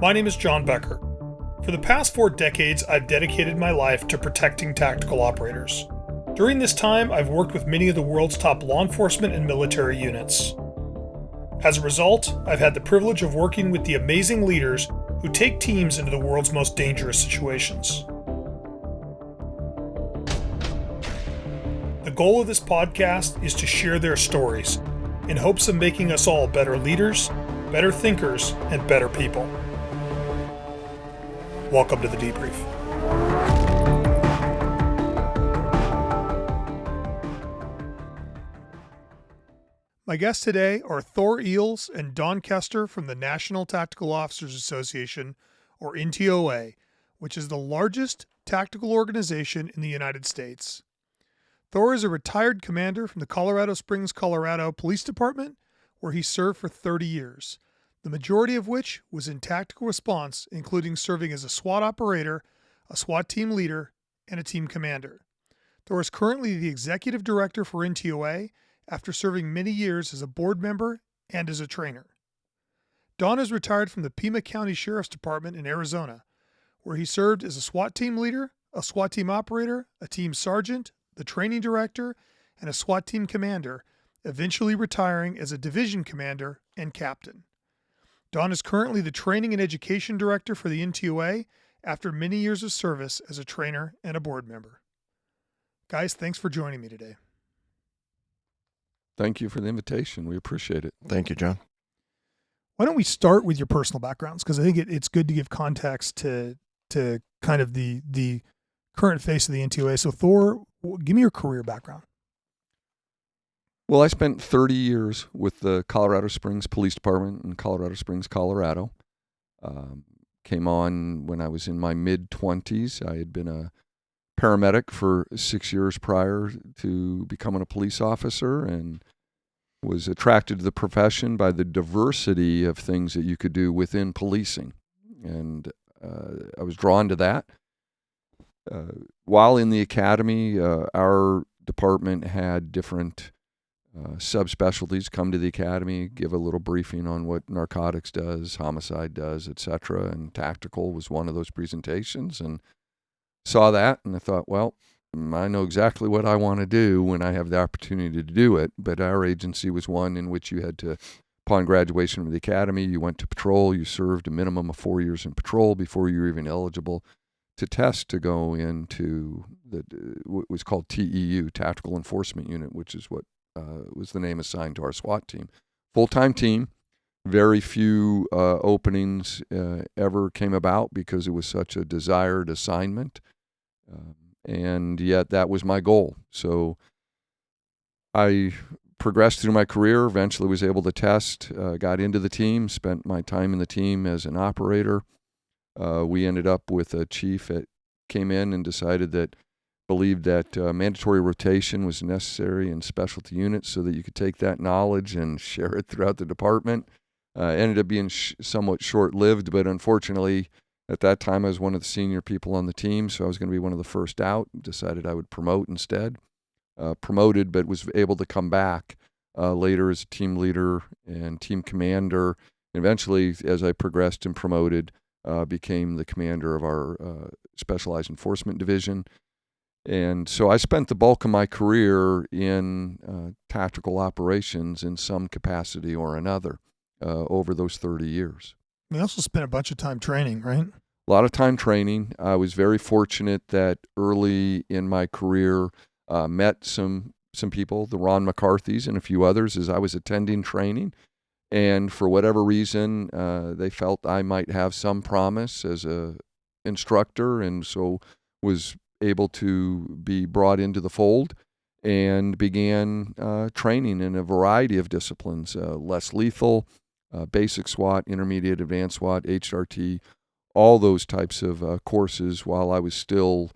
My name is John Becker. For the past 4 decades, I've dedicated my life to protecting tactical operators. During this time, I've worked with many of the world's top law enforcement and military units. As a result, I've had the privilege of working with the amazing leaders who take teams into the world's most dangerous situations. The goal of this podcast is to share their stories in hopes of making us all better leaders, better thinkers, and better people. Welcome to the Debrief. My guests today are Thor Eells and Don Kester from the National Tactical Officers Association, or NTOA, which is the largest tactical organization in the United States. Thor is a retired commander from the Colorado Springs, Colorado Police Department, where he served for 30 years, the majority of which was in tactical response, including serving as a SWAT operator, a SWAT team leader, and a team commander. Thor is currently the executive director for NTOA after serving many years as a board member and as a trainer. Don is retired from the Pima County Sheriff's Department in Arizona, where he served as a SWAT team leader, a SWAT team operator, a team sergeant, the training director, and a SWAT team commander, eventually retiring as a division commander and captain. Don is currently the training and education director for the NTOA after many years of service as a trainer and a board member. Guys, thanks for joining me today. Thank you for the invitation. We appreciate it. Thank you, John. Why don't we start with your personal backgrounds? Because I think it's good to give context to kind of the current face of the NTOA. So Thor, give me your career background. Well, I spent 30 years with the Colorado Springs Police Department in Colorado Springs, Colorado. Came on when I was in my mid-20s. I had been a paramedic for 6 years prior to becoming a police officer and was attracted to the profession by the diversity of things that you could do within policing. And I was drawn to that. While in the academy, our department had different subspecialties come to the academy, give a little briefing on what narcotics does, homicide does, etc. And tactical was one of those presentations, and saw that, and I thought, well, I know exactly what I want to do when I have the opportunity to do it. But our agency was one in which you had to, upon graduation from the academy, you went to patrol, you served a minimum of 4 years in patrol before you were even eligible to test to go into what was called TEU, Tactical Enforcement Unit, which is what was the name assigned to our SWAT team. Full-time team. Very few openings ever came about because it was such a desired assignment. And yet that was my goal. So I progressed through my career, eventually was able to test, got into the team, spent my time in the team as an operator. We ended up with a chief that came in and believed that mandatory rotation was necessary in specialty units so that you could take that knowledge and share it throughout the department. Ended up being somewhat short-lived, but unfortunately, at that time, I was one of the senior people on the team, so I was going to be one of the first out. Decided I would promote instead. Promoted, but was able to come back later as a team leader and team commander. Eventually, as I progressed and promoted, became the commander of our Specialized Enforcement Division. And so I spent the bulk of my career in tactical operations in some capacity or another over those 30 years. We also spent a bunch of time training, right? A lot of time training. I was very fortunate that early in my career met some people, the Ron McCarthys and a few others, as I was attending training. And for whatever reason, they felt I might have some promise as a instructor, and so was able to be brought into the fold and began training in a variety of disciplines, less lethal, basic SWAT, intermediate, advanced SWAT, HRT, all those types of courses while I was still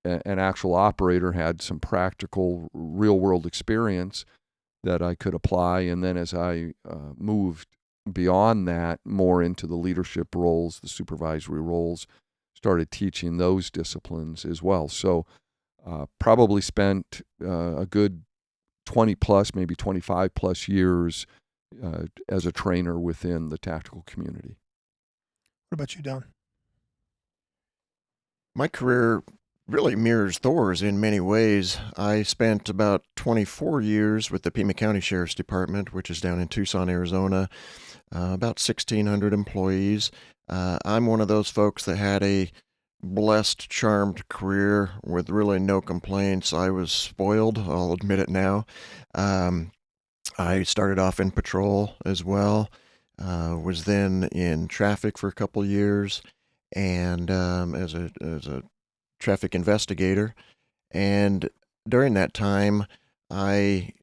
an actual operator, had some practical real-world experience that I could apply. And then as I moved beyond that, more into the leadership roles, the supervisory roles, started teaching those disciplines as well. So probably spent a good 20 plus, maybe 25 plus years as a trainer within the tactical community. What about you, Don? My career really mirrors Thor's in many ways. I spent about 24 years with the Pima County Sheriff's Department, which is down in Tucson, Arizona, about 1,600 employees. I'm one of those folks that had a blessed, charmed career with really no complaints. I was spoiled, I'll admit it now. I started off in patrol as well, was then in traffic for a couple years, and as a traffic investigator. And during that time, I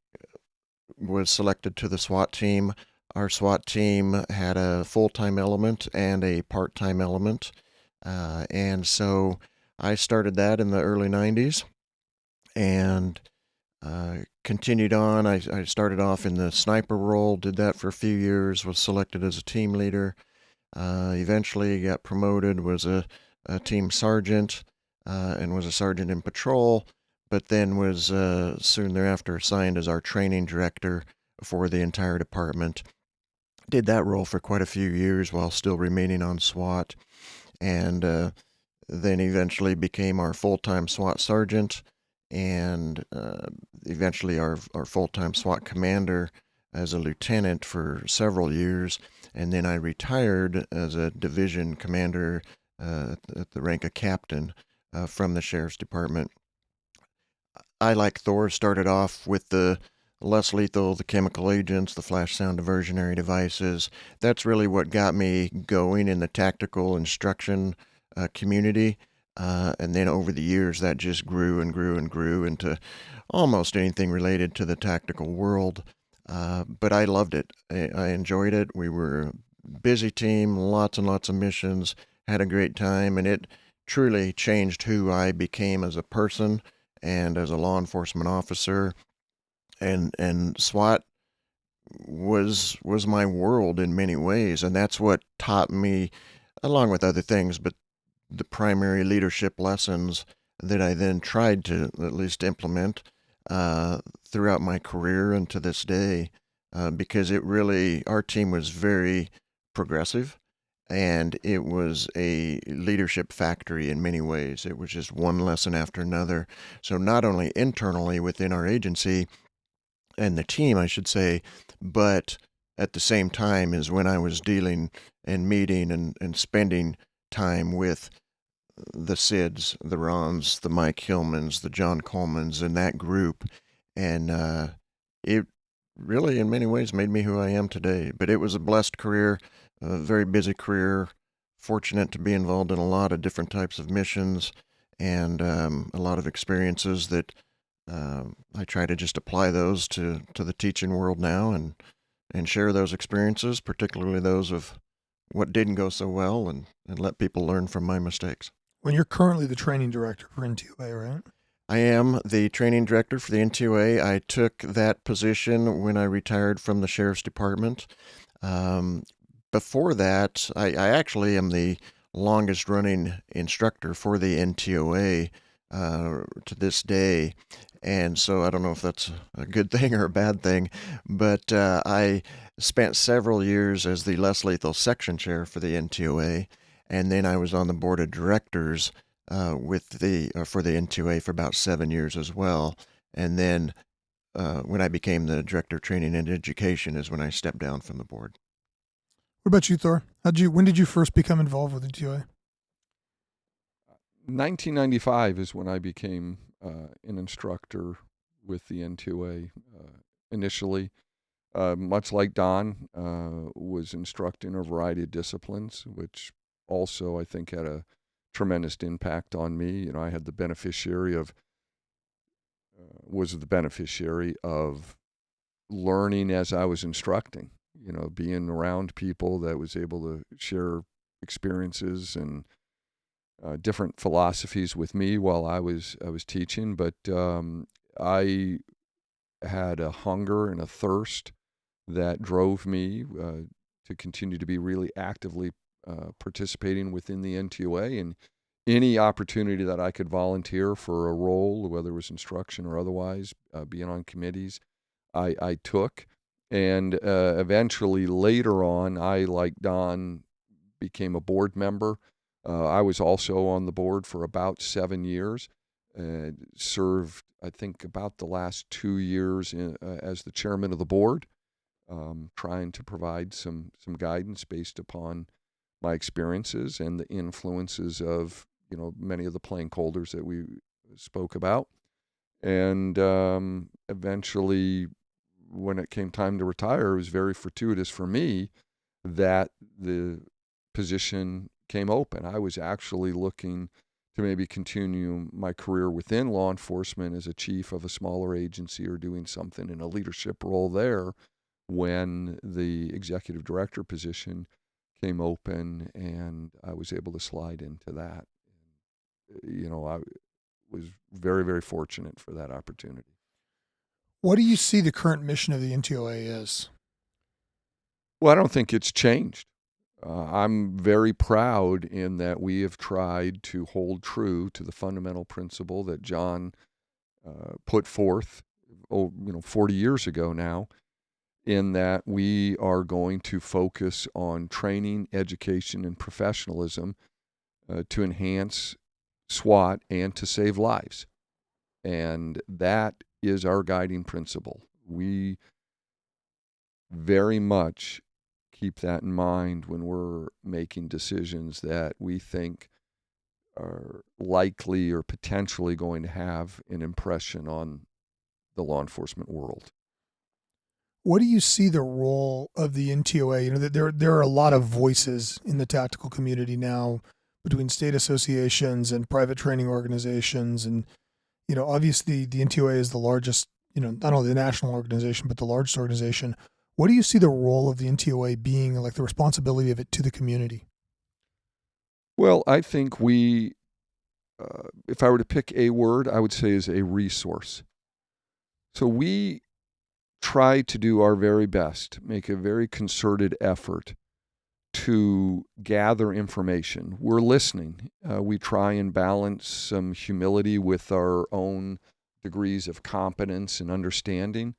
was selected to the SWAT team. Our SWAT team had a full-time element and a part-time element. And so I started that in the early 90s and continued on. I started off in the sniper role, did that for a few years, was selected as a team leader. Eventually got promoted, was a team sergeant, and was a sergeant in patrol, but then was soon thereafter assigned as our training director for the entire department. Did that role for quite a few years while still remaining on SWAT, and then eventually became our full-time SWAT sergeant, and eventually our full-time SWAT commander as a lieutenant for several years. And then I retired as a division commander at the rank of captain from the Sheriff's Department. I, like Thor, started off with the less lethal, the chemical agents, the flash sound diversionary devices. That's really what got me going in the tactical instruction community. And then over the years, that just grew and grew and grew into almost anything related to the tactical world. But I loved it. I enjoyed it. We were a busy team, lots and lots of missions, had a great time, and it truly changed who I became as a person and as a law enforcement officer. And SWAT was my world in many ways, and that's what taught me, along with other things, but the primary leadership lessons that I then tried to at least implement throughout my career and to this day, because our team was very progressive, and it was a leadership factory in many ways. It was just one lesson after another. So not only internally within our agency and the team, I should say, but at the same time is when I was dealing and meeting and spending time with the Sids, the Rons, the Mike Hillmans, the John Colemans, and that group. And it really, in many ways, made me who I am today. But it was a blessed career, a very busy career, fortunate to be involved in a lot of different types of missions and a lot of experiences that I try to just apply those to the teaching world now and share those experiences, particularly those of what didn't go so well, and let people learn from my mistakes. When you're currently the training director for NTOA, right? I am the training director for the NTOA. I took that position when I retired from the Sheriff's Department. Before that, I actually am the longest running instructor for the NTOA to this day. And so I don't know if that's a good thing or a bad thing, but I spent several years as the less lethal section chair for the NTOA, and then I was on the board of directors for the NTOA for about 7 years as well. And then when I became the director of training and education is when I stepped down from the board. What about you, Thor? When did you first become involved with NTOA? 1995 is when I became an instructor with the NTOA initially. Much like Don, was instructing a variety of disciplines, which also I think had a tremendous impact on me. You know, I had the beneficiary of, was the beneficiary of learning as I was instructing, you know, being around people that was able to share experiences and different philosophies with me while I was teaching. But I had a hunger and a thirst that drove me to continue to be really actively participating within the NTOA, and any opportunity that I could volunteer for a role, whether it was instruction or otherwise, being on committees, I took. And eventually later on, I, like Don, became a board member. I was also on the board for about 7 years, served, I think, about the last 2 years as the chairman of the board, trying to provide some guidance based upon my experiences and the influences of, many of the plain holders that we spoke about. And eventually, when it came time to retire, it was very fortuitous for me that the position came open. I was actually looking to maybe continue my career within law enforcement as a chief of a smaller agency or doing something in a leadership role there when the executive director position came open, and I was able to slide into that. I was very, very fortunate for that opportunity. What do you see the current mission of the NTOA is? Well, I don't think it's changed. I'm very proud in that we have tried to hold true to the fundamental principle that John put forth, 40 years ago now, in that we are going to focus on training, education, and professionalism to enhance SWAT and to save lives. And that is our guiding principle. We very much keep that in mind when we're making decisions that we think are likely or potentially going to have an impression on the law enforcement world. What do you see the role of the NTOA? There are a lot of voices in the tactical community now between state associations and private training organizations. And, obviously the NTOA is the largest, not only the national organization, but the largest organization. What do you see the role of the NTOA being, like the responsibility of it to the community? Well, I think we, if I were to pick a word, I would say is a resource. So we try to do our very best, make a very concerted effort to gather information. We're listening. We try and balance some humility with our own degrees of competence and understanding,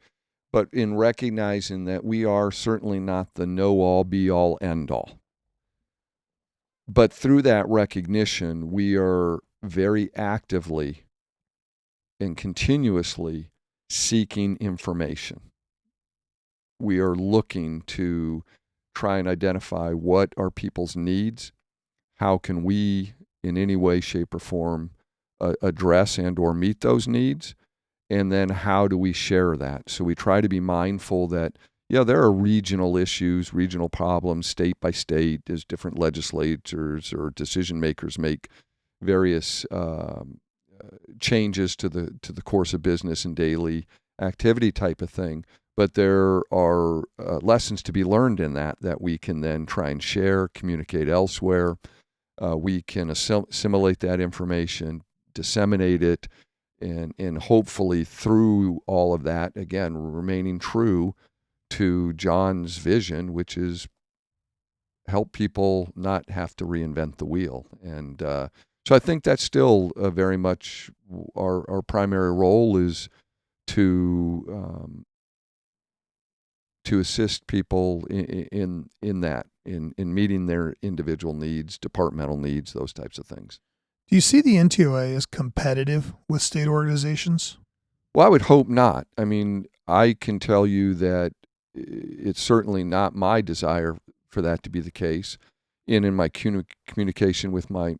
but in recognizing that we are certainly not the know-all, be-all, end-all. But through that recognition, we are very actively and continuously seeking information. We are looking to try and identify what are people's needs, how can we in any way, shape, or form address and or meet those needs, and then how do we share that? So we try to be mindful that, there are regional issues, regional problems, state by state, as different legislators or decision makers make various changes to the course of business and daily activity type of thing. But there are lessons to be learned in that we can then try and share, communicate elsewhere. We can assimilate that information, disseminate it, and hopefully through all of that, again, remaining true to John's vision, which is help people not have to reinvent the wheel. And so I think that's still very much our primary role is to assist people in meeting their individual needs, departmental needs, those types of things. Do you see the NTOA as competitive with state organizations? Well, I would hope not. I mean, I can tell you that it's certainly not my desire for that to be the case. And in my communication with my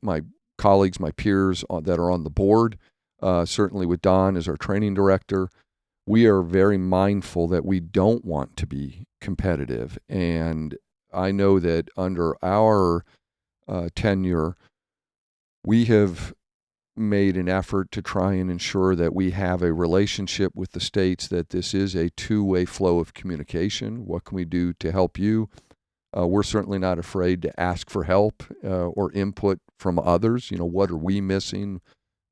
colleagues, my peers that are on the board, certainly with Don as our training director, we are very mindful that we don't want to be competitive. And I know that under our tenure, we have made an effort to try and ensure that we have a relationship with the states, that this is a two-way flow of communication. What can we do to help you? We're certainly not afraid to ask for help or input from others. What are we missing?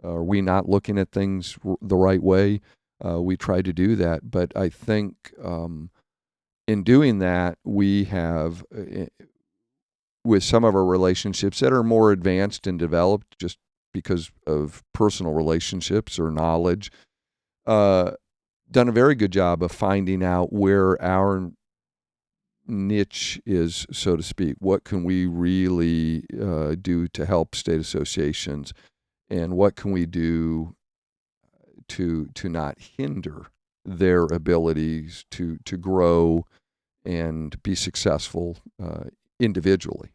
Are we not looking at things the right way? We try to do that. But I think in doing that, we have, with some of our relationships that are more advanced and developed just because of personal relationships or knowledge, done a very good job of finding out where our niche is, so to speak. What can we really do to help state associations, and what can we do to not hinder their abilities to grow and be successful individually?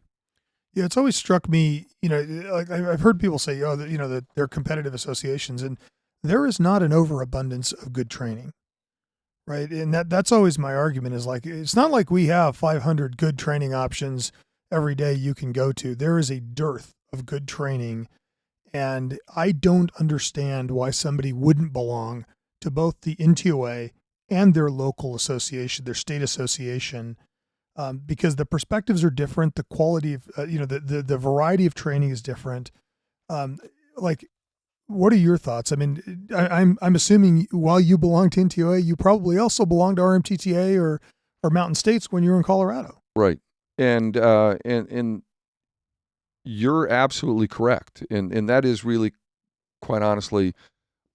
Yeah, it's always struck me, like I've heard people say, oh, that they're competitive associations, and there is not an overabundance of good training, right? And that's always my argument is like, it's not like we have 500 good training options every day you can go to. There is a dearth of good training, and I don't understand why somebody wouldn't belong to both the NTOA and their local association, their state association, because the perspectives are different. The quality of, the variety of training is different. Like, what are your thoughts? I mean, I'm assuming while you belong to NTOA, you probably also belong to RMTTA or Mountain States when you were in Colorado. Right. And you're absolutely correct. And that is really, quite honestly,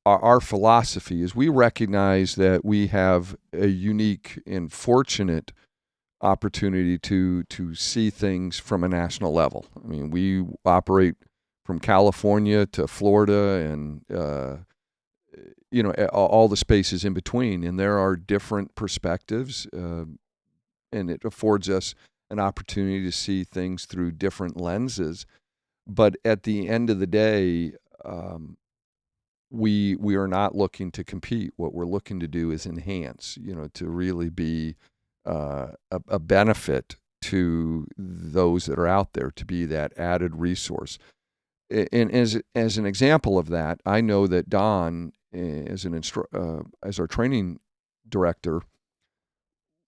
our philosophy is we recognize that we have a unique and fortunate opportunity to see things from a national level. I mean, we operate from California to Florida and all the spaces in between, and there are different perspectives, and it affords us an opportunity to see things through different lenses. But at the end of the day, we are not looking to compete. What we're looking to do is enhance, to really be a benefit to those that are out there, to be that added resource. And as an example of that, I know that Don, as our training director,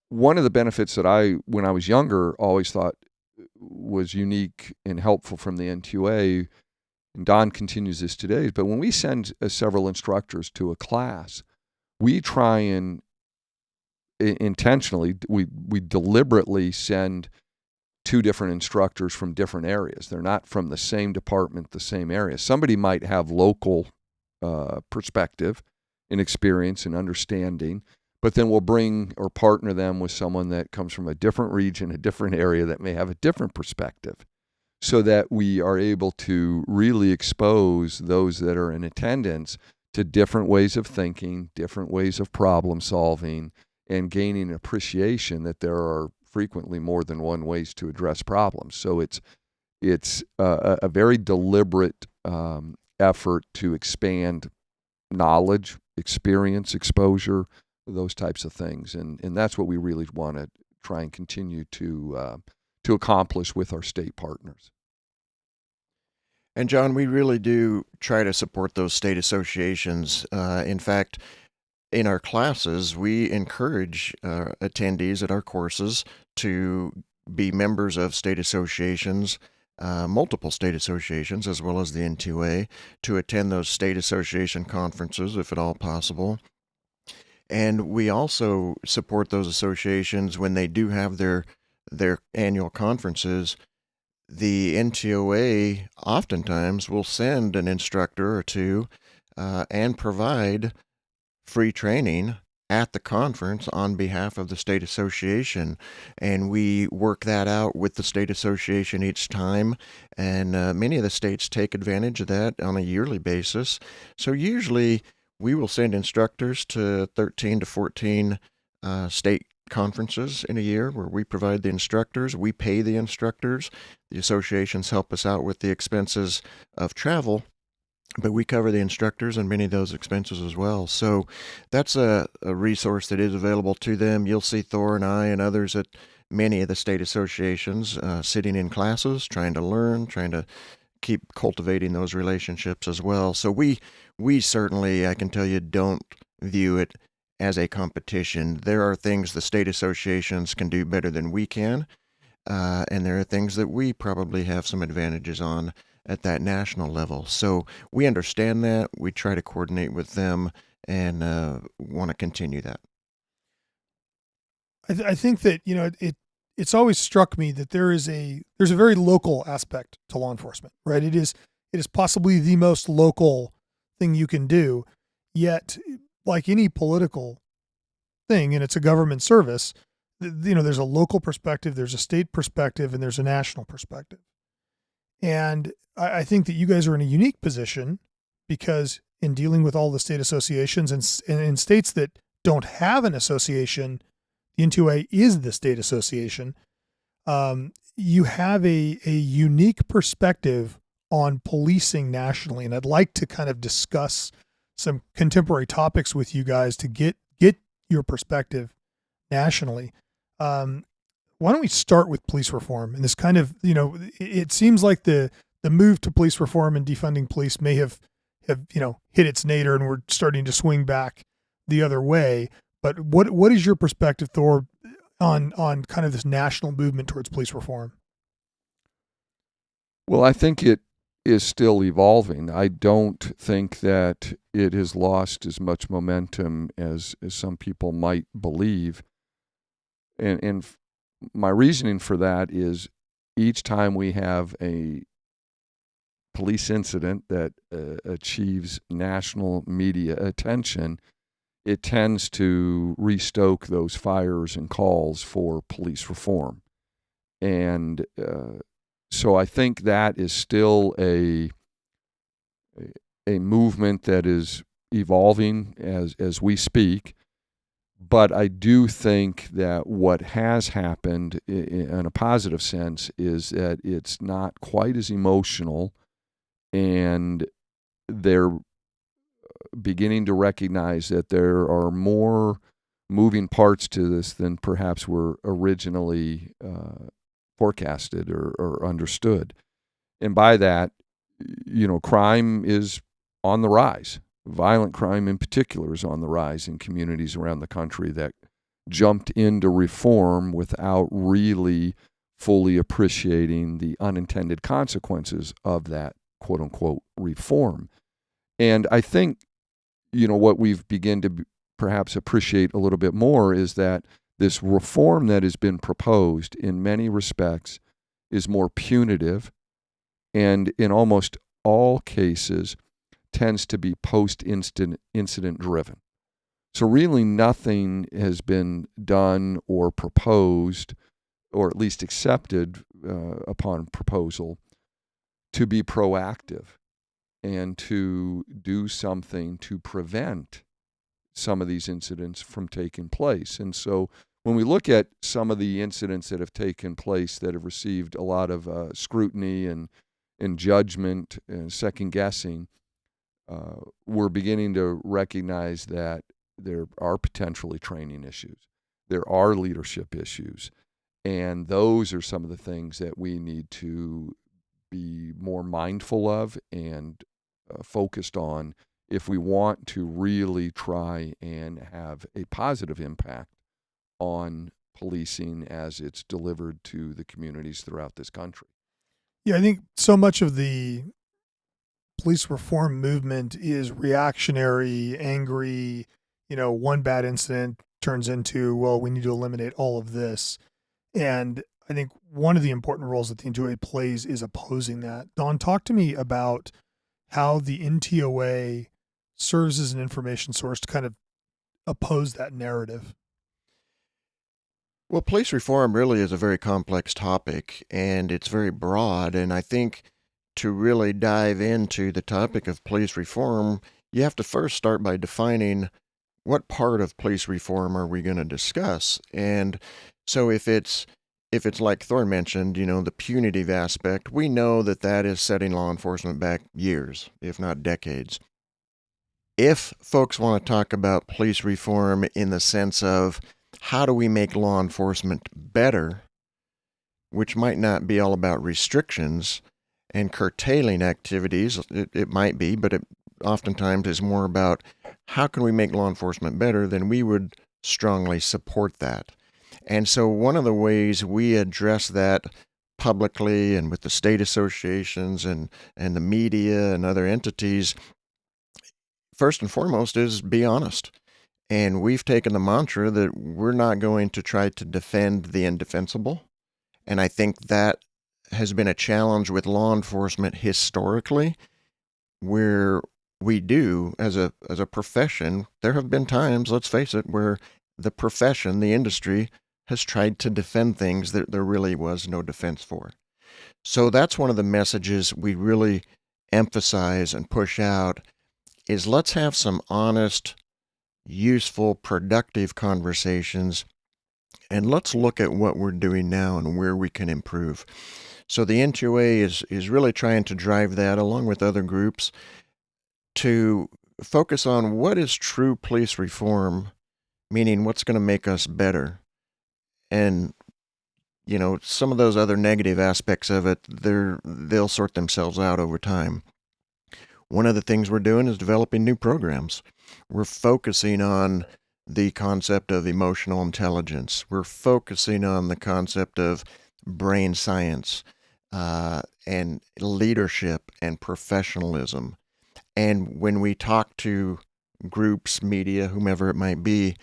one of the benefits that when I was younger, always thought was unique and helpful from the NTOA, and Don continues this today, but when we send several instructors to a class, we try and intentionally, we deliberately send two different instructors from different areas. They're not from the same department, the same area. Somebody might have local perspective and experience and understanding, but then we'll bring or partner them with someone that comes from a different region, a different area that may have a different perspective, so that we are able to really expose those that are in attendance to different ways of thinking, different ways of problem solving, and gaining an appreciation that there are frequently more than one ways to address problems. So it's a very deliberate effort to expand knowledge, experience, exposure, those types of things, and that's what we really want to try and continue to accomplish with our state partners. And John, we really do try to support those state associations. In fact, in our classes, we encourage attendees at our courses to be members of state associations, multiple state associations, as well as the NTOA, to attend those state association conferences, if at all possible. And we also support those associations when they do have their annual conferences. The NTOA oftentimes will send an instructor or two and provide free training at the conference on behalf of the state association, and we work that out with the state association each time, and many of the states take advantage of that on a yearly basis. So usually we will send instructors to 13 to 14 state conferences in a year where we provide the instructors, we pay the instructors, the associations help us out with the expenses of travel, but we cover the instructors and many of those expenses as well. So that's a resource that is available to them. You'll see Thor and I and others at many of the state associations sitting in classes, trying to learn, trying to keep cultivating those relationships as well. So we certainly, I can tell you, don't view it as a competition. There are things the state associations can do better than we can, and there are things that we probably have some advantages on at that national level. So we understand that. We try to coordinate with them and want to continue that. I think that, it's always struck me that there's a very local aspect to law enforcement, right? It is possibly the most local thing you can do, yet like any political thing, and it's a government service, there's a local perspective, there's a state perspective, and there's a national perspective. And I think that you guys are in a unique position because in dealing with all the state associations and in states that don't have an association, the NTOA is the state association. You have a unique perspective on policing nationally. And I'd like to kind of discuss some contemporary topics with you guys to get your perspective nationally. Why don't we start with police reform? And this kind of, it seems like the move to police reform and defunding police may have hit its nadir, and we're starting to swing back the other way. But what is your perspective, Thor, on kind of this national movement towards police reform? Well, I think it is still evolving. I don't think that it has lost as much momentum as some people might believe. And my reasoning for that is each time we have a police incident that achieves national media attention, it tends to restoke those fires and calls for police reform. And so I think that is still a movement that is evolving as we speak. But I do think that what has happened in a positive sense is that it's not quite as emotional, and they're beginning to recognize that there are more moving parts to this than perhaps were originally forecasted or understood. And by that, crime is on the rise. Violent crime in particular is on the rise in communities around the country that jumped into reform without really fully appreciating the unintended consequences of that quote-unquote reform. And I think, what we've begun to perhaps appreciate a little bit more is that this reform that has been proposed in many respects is more punitive, and in almost all cases tends to be post-incident driven. So really nothing has been done or proposed, or at least accepted upon proposal, to be proactive and to do something to prevent some of these incidents from taking place. And so when we look at some of the incidents that have taken place that have received a lot of scrutiny and judgment and second guessing, we're beginning to recognize that there are potentially training issues. There are leadership issues. And those are some of the things that we need to be more mindful of and focused on if we want to really try and have a positive impact on policing as it's delivered to the communities throughout this country. Yeah, I think so much of the police reform movement is reactionary, angry. One bad incident turns into, well, we need to eliminate all of this. And I think one of the important roles that the NTOA plays is opposing that. Don, talk to me about how the NTOA serves as an information source to kind of oppose that narrative. Well, police reform really is a very complex topic, and it's very broad. And I think to really dive into the topic of police reform, you have to first start by defining what part of police reform are we going to discuss. And so if it's like Thor mentioned, the punitive aspect, we know that is setting law enforcement back years, if not decades. If folks want to talk about police reform in the sense of how do we make law enforcement better, which might not be all about restrictions and curtailing activities, it might be, but it oftentimes is more about how can we make law enforcement better, then we would strongly support that. And so one of the ways we address that publicly and with the state associations and the media and other entities, first and foremost, is be honest. And we've taken the mantra that we're not going to try to defend the indefensible. And I think that has been a challenge with law enforcement historically, where we do, as a profession, there have been times, let's face it, where the profession, the industry, has tried to defend things that there really was no defense for. So that's one of the messages we really emphasize and push out is let's have some honest, useful, productive conversations, and let's look at what we're doing now and where we can improve. So the NTOA is really trying to drive that along with other groups to focus on what is true police reform, meaning what's going to make us better. And, some of those other negative aspects of it, they'll sort themselves out over time. One of the things we're doing is developing new programs. We're focusing on the concept of emotional intelligence. We're focusing on the concept of brain science and leadership and professionalism. And when we talk to groups, media, whomever it might be,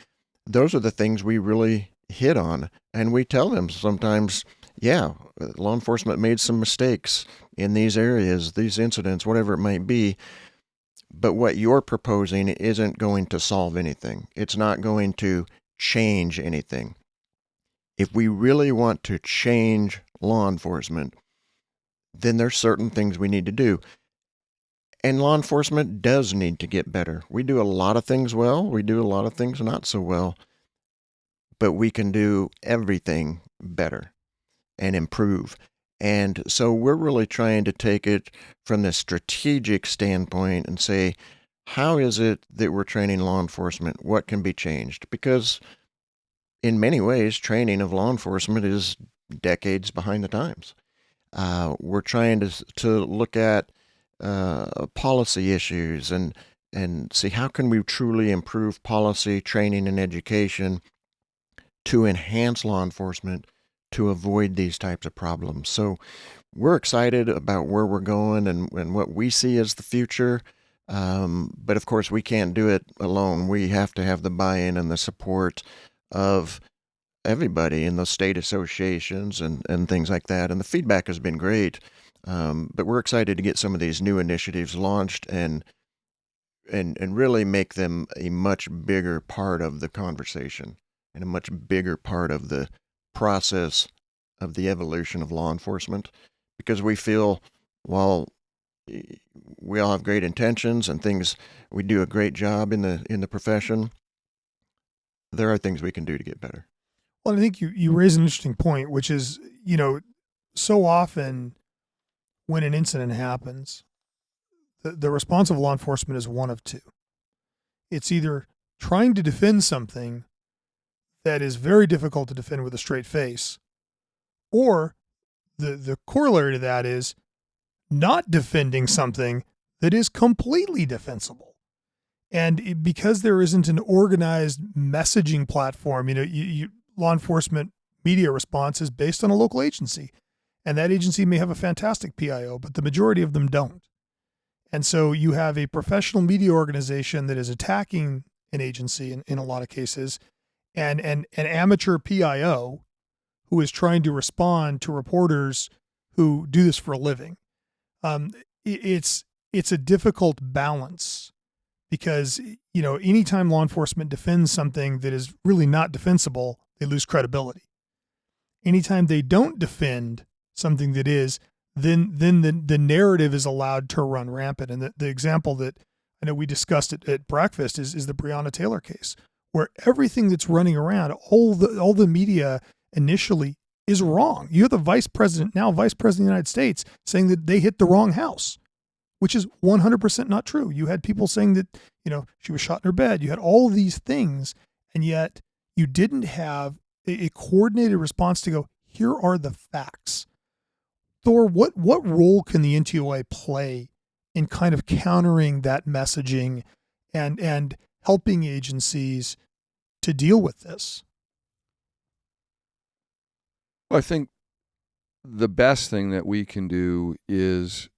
those are the things we really hit on. And we tell them sometimes, yeah, law enforcement made some mistakes in these areas, these incidents, whatever it might be. But what you're proposing isn't going to solve anything. It's not going to change anything. If we really want to change law enforcement, then there's certain things we need to do. And law enforcement does need to get better. We do a lot of things well. We do a lot of things not so well. But we can do everything better and improve. And so we're really trying to take it from the strategic standpoint and say, how is it that we're training law enforcement? What can be changed? Because in many ways, training of law enforcement is decades behind the times. We're trying to look at policy issues and see how can we truly improve policy, training, and education to enhance law enforcement to avoid these types of problems. So we're excited about where we're going and what we see as the future. But of course, we can't do it alone. We have to have the buy-in and the support of everybody in the state associations and things like that. And the feedback has been great. But we're excited to get some of these new initiatives launched and really make them a much bigger part of the conversation and a much bigger part of the process of the evolution of law enforcement, because we feel while we all have great intentions and things, we do a great job in the profession, there are things we can do to get better. Well, I think you raise an interesting point, which is, so often when an incident happens, the response of law enforcement is one of two. It's either trying to defend something that is very difficult to defend with a straight face, or the corollary to that is not defending something that is completely defensible. And because there isn't an organized messaging platform, law enforcement media response is based on a local agency, and that agency may have a fantastic PIO, but the majority of them don't. And so you have a professional media organization that is attacking an agency in a lot of cases, and an amateur PIO who is trying to respond to reporters who do this for a living. It's a difficult balance because, anytime law enforcement defends something that is really not defensible, they lose credibility. Anytime they don't defend something that is, then the narrative is allowed to run rampant. And the example that I know we discussed at breakfast is the Breonna Taylor case, where everything that's running around, all the media initially is wrong. You have the vice president of the United States, saying that they hit the wrong house, which is 100% not true. You had people saying that, she was shot in her bed. You had all these things, and yet you didn't have a coordinated response to go, here are the facts. Thor, what role can the NTOA play in kind of countering that messaging and helping agencies to deal with this? Well, I think the best thing that we can do is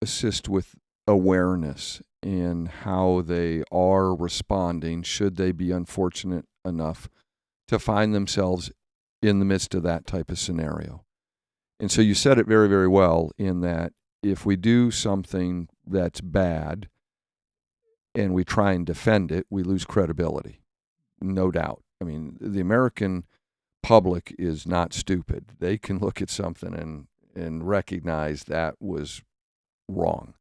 assist with awareness in how they are responding should they be unfortunate enough to find themselves in the midst of that type of scenario. And so you said it very, very well in that if we do something that's bad and we try and defend it, we lose credibility, no doubt. I mean, the American public is not stupid. They can look at something and recognize that was wrong.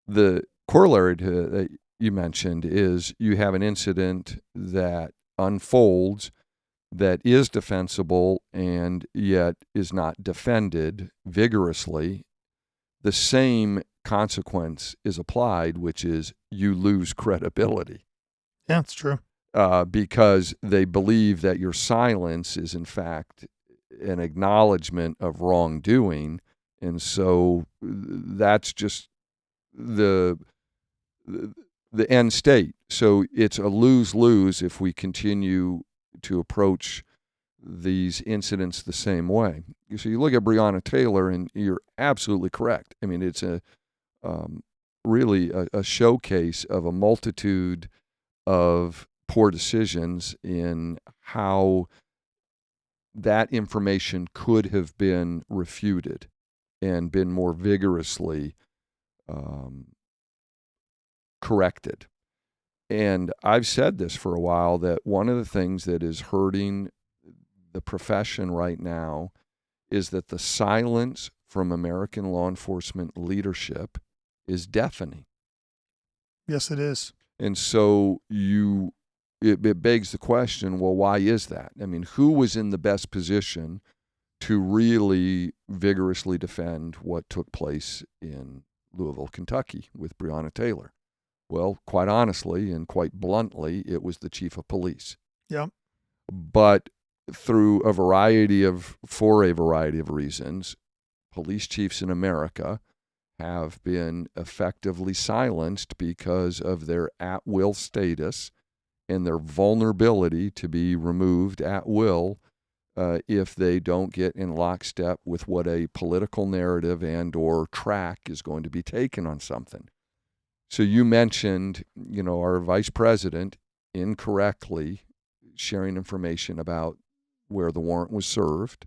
The corollary to that you mentioned is you have an incident that unfolds that is defensible and yet is not defended vigorously. The same consequence is applied, which is you lose credibility. Yeah, it's true. Because they believe that your silence is in fact an acknowledgement of wrongdoing. And so that's just the end state. So it's a lose-lose if we continue to approach these incidents the same way. So you look at Breonna Taylor, and you're absolutely correct. I mean, it's really a showcase of a multitude of poor decisions in how that information could have been refuted and been more vigorously corrected. And I've said this for a while, that one of the things that is hurting the profession right now is that the silence from American law enforcement leadership is deafening. Yes, it is. And so it begs the question, well, why is that? I mean, who was in the best position to really vigorously defend what took place in Louisville, Kentucky with Breonna Taylor? Well, quite honestly and quite bluntly, it was the chief of police. Yeah. But for a variety of reasons, police chiefs in America have been effectively silenced because of their at-will status and their vulnerability to be removed at will if they don't get in lockstep with what a political narrative and or track is going to be taken on something. So you mentioned, our vice president incorrectly sharing information about where the warrant was served,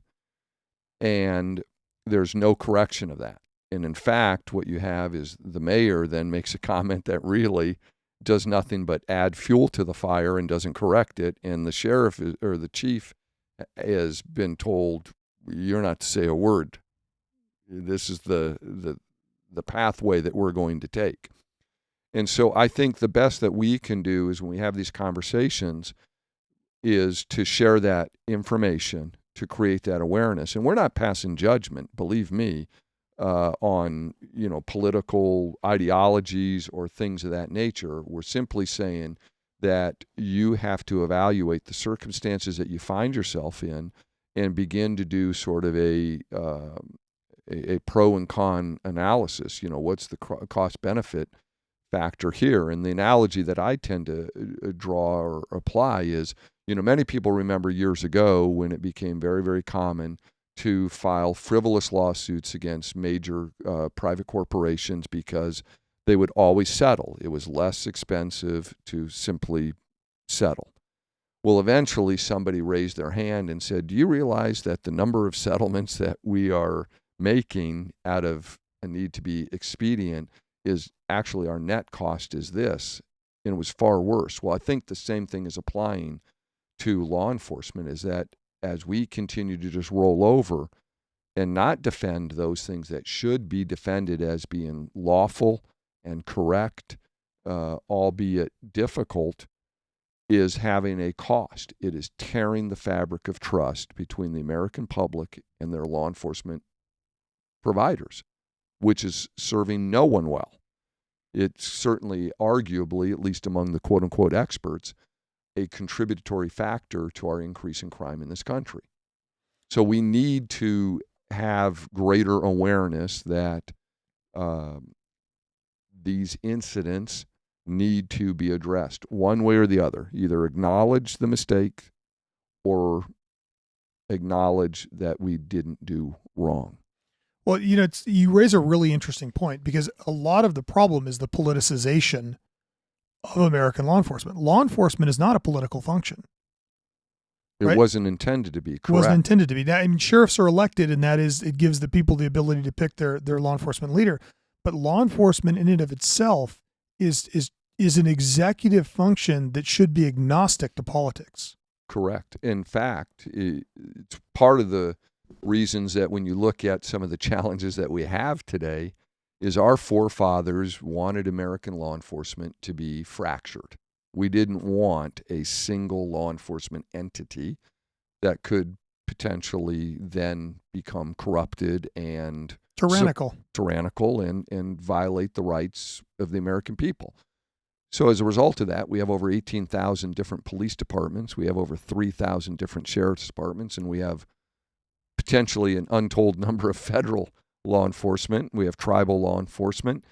and there's no correction of that. And in fact, what you have is the mayor then makes a comment that really does nothing but add fuel to the fire and doesn't correct it. And the sheriff or the chief has been told, you're not to say a word. This is the pathway that we're going to take. And so I think the best that we can do is when we have these conversations is to share that information, to create that awareness. And we're not passing judgment, believe me, on political ideologies or things of that nature. We're simply saying that you have to evaluate the circumstances that you find yourself in and begin to do sort of a pro and con analysis. What's the cost benefit factor here? And the analogy that I tend to draw or apply is, many people remember years ago when it became very, very common to file frivolous lawsuits against major private corporations because they would always settle. It was less expensive to simply settle. Well, eventually somebody raised their hand and said, do you realize that the number of settlements that we are making out of a need to be expedient is actually our net cost is this? And it was far worse. Well, I think the same thing is applying to law enforcement, is that as we continue to just roll over and not defend those things that should be defended as being lawful and correct, albeit difficult, is having a cost. It is tearing the fabric of trust between the American public and their law enforcement providers, which is serving no one well. It's certainly, arguably, at least among the quote-unquote experts, a contributory factor to our increase in crime in this country. So we need to have greater awareness that these incidents need to be addressed one way or the other. Either acknowledge the mistake or acknowledge that we didn't do wrong. Well, you raise a really interesting point, because a lot of the problem is the politicization of American law enforcement. Law enforcement is not a political function. It right? wasn't intended to be, correct? It wasn't intended to be. Now, sheriffs are elected, and that is, it gives the people the ability to pick their law enforcement leader. But law enforcement in and of itself is an executive function that should be agnostic to politics. correct. In fact, it's part of the reasons that when you look at some of the challenges that we have today is our forefathers wanted American law enforcement to be fractured. We didn't want a single law enforcement entity that could potentially then become corrupted and Tyrannical. And violate the rights of the American people. So as a result of that, we have over 18,000 different police departments. We have over 3,000 different sheriff's departments, and we have potentially an untold number of federal law enforcement. We have tribal law enforcement.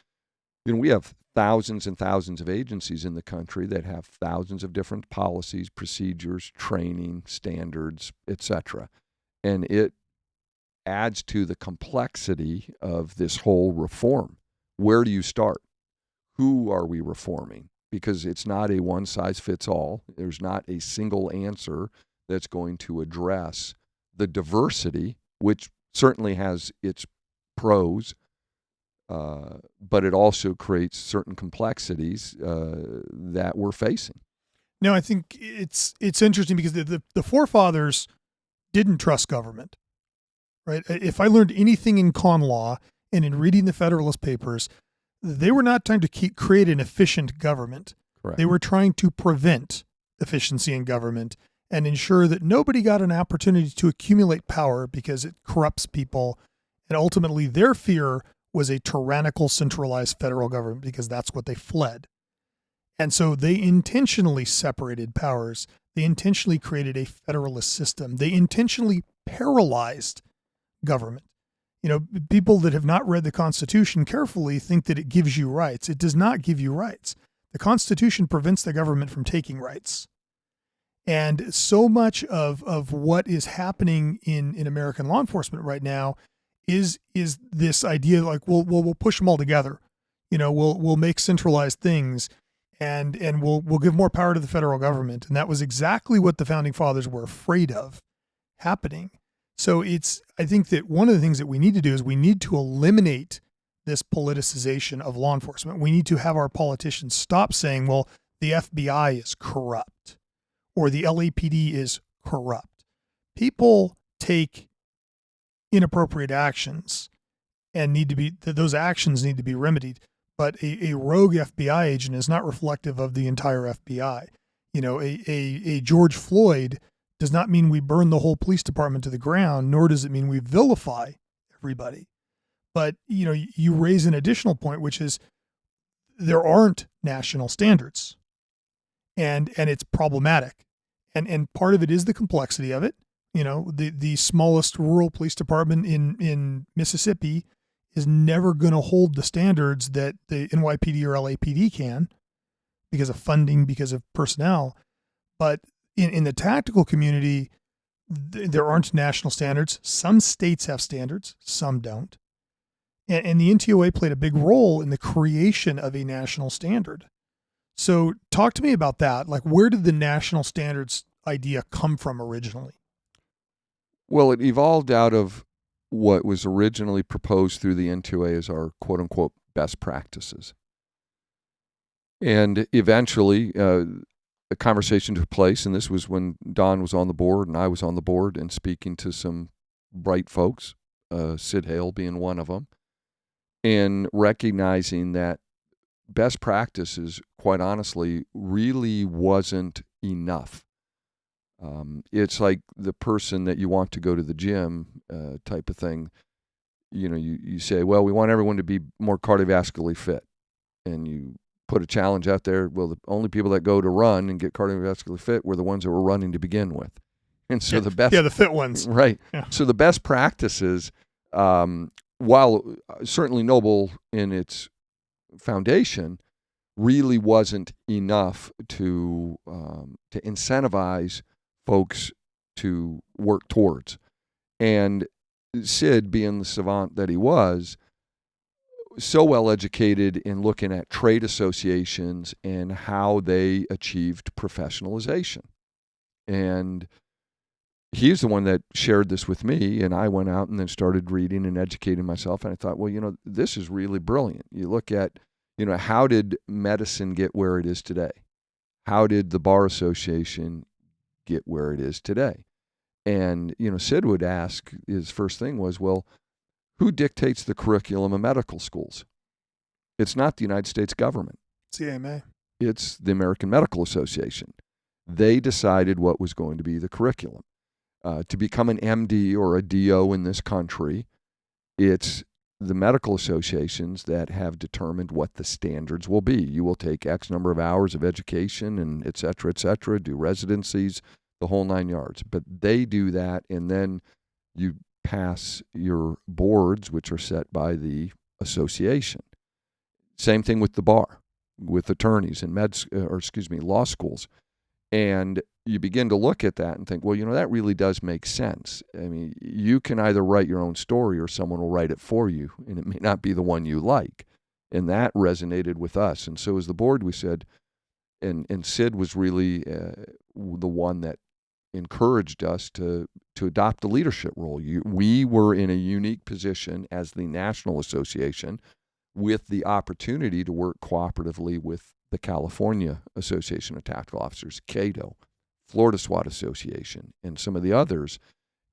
We have thousands and thousands of agencies in the country that have thousands of different policies, procedures, training, standards, etc. And it adds to the complexity of this whole reform. Where do you start? Who are we reforming? Because it's not a one-size-fits-all. There's not a single answer that's going to address the diversity, which certainly has its pros, but it also creates certain complexities that we're facing. No, I think it's interesting because the forefathers didn't trust government, right? If I learned anything in con law and in reading the Federalist Papers, they were not trying to create an efficient government. Correct. They were trying to prevent efficiency in government and ensure that nobody got an opportunity to accumulate power because it corrupts people. And ultimately, their fear was a tyrannical, centralized federal government because that's what they fled. And so they intentionally separated powers. They intentionally created a federalist system. They intentionally paralyzed government. People that have not read the Constitution carefully think that it gives you rights. It does not give you rights. The Constitution prevents the government from taking rights. And so much of what is happening in American law enforcement right now is this idea like we'll push them all together. We'll make centralized things and we'll give more power to the federal government. And that was exactly what the founding fathers were afraid of happening. So I think that one of the things that we need to do is we need to eliminate this politicization of law enforcement. We need to have our politicians stop saying, well, the FBI is corrupt or the LAPD is corrupt. People take inappropriate actions and those actions need to be remedied. But a rogue FBI agent is not reflective of the entire FBI. A George Floyd does not mean we burn the whole police department to the ground, nor does it mean we vilify everybody. But, you raise an additional point, which is there aren't national standards. And it's problematic. And part of it is the complexity of it. The smallest rural police department in Mississippi is never going to hold the standards that the NYPD or LAPD can because of funding, because of personnel. But in the tactical community, there aren't national standards. Some states have standards, some don't. And the NTOA played a big role in the creation of a national standard. So talk to me about that. Like, where did the national standards idea come from originally? Well, it evolved out of what was originally proposed through the NTOA as our quote-unquote best practices. And eventually, a conversation took place, and this was when Don was on the board and I was on the board and speaking to some bright folks, Sid Hale being one of them, and recognizing that best practices, quite honestly, really wasn't enough. It's like the person that you want to go to the gym type of thing. You say, well, we want everyone to be more cardiovascularly fit. And you put a challenge out there. Well, the only people that go to run and get cardiovascularly fit were the ones that were running to begin with. And so the best... Yeah, the fit ones. Right. Yeah. So the best practices, while certainly noble in its foundation, really wasn't enough to incentivize folks to work towards. And Sid, being the savant that he was, so well educated in looking at trade associations and how they achieved professionalization. And he's the one that shared this with me, and I went out and then started reading and educating myself, and I thought, well, this is really brilliant. You look at, how did medicine get where it is today? How did the Bar Association get where it is today. And, Sid would ask, his first thing was, well, who dictates the curriculum of medical schools? It's not the United States government. CMA. It's the American Medical Association. They decided what was going to be the curriculum. To become an MD or a DO in this country, it's the medical associations that have determined what the standards will be. You will take X number of hours of education and et cetera, do residencies, the whole 9 yards. But they do that, and then you pass your boards, which are set by the association. Same thing with the bar, with attorneys and law schools. And you begin to look at that and think, well, that really does make sense. I mean, you can either write your own story or someone will write it for you, and it may not be the one you like. And that resonated with us. And so as the board, we said, and Sid was really the one that encouraged us to adopt a leadership role. We were in a unique position as the National Association with the opportunity to work cooperatively with the California Association of Tactical Officers, CATO, Florida SWAT Association, and some of the others,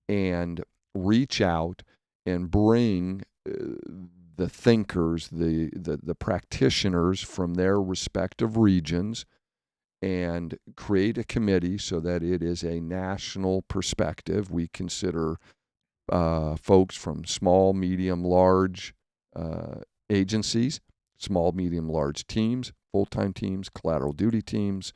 and reach out and bring the thinkers, the practitioners from their respective regions, and create a committee so that it is a national perspective. We consider folks from small, medium, large agencies, small, medium, large teams, full-time teams, collateral duty teams,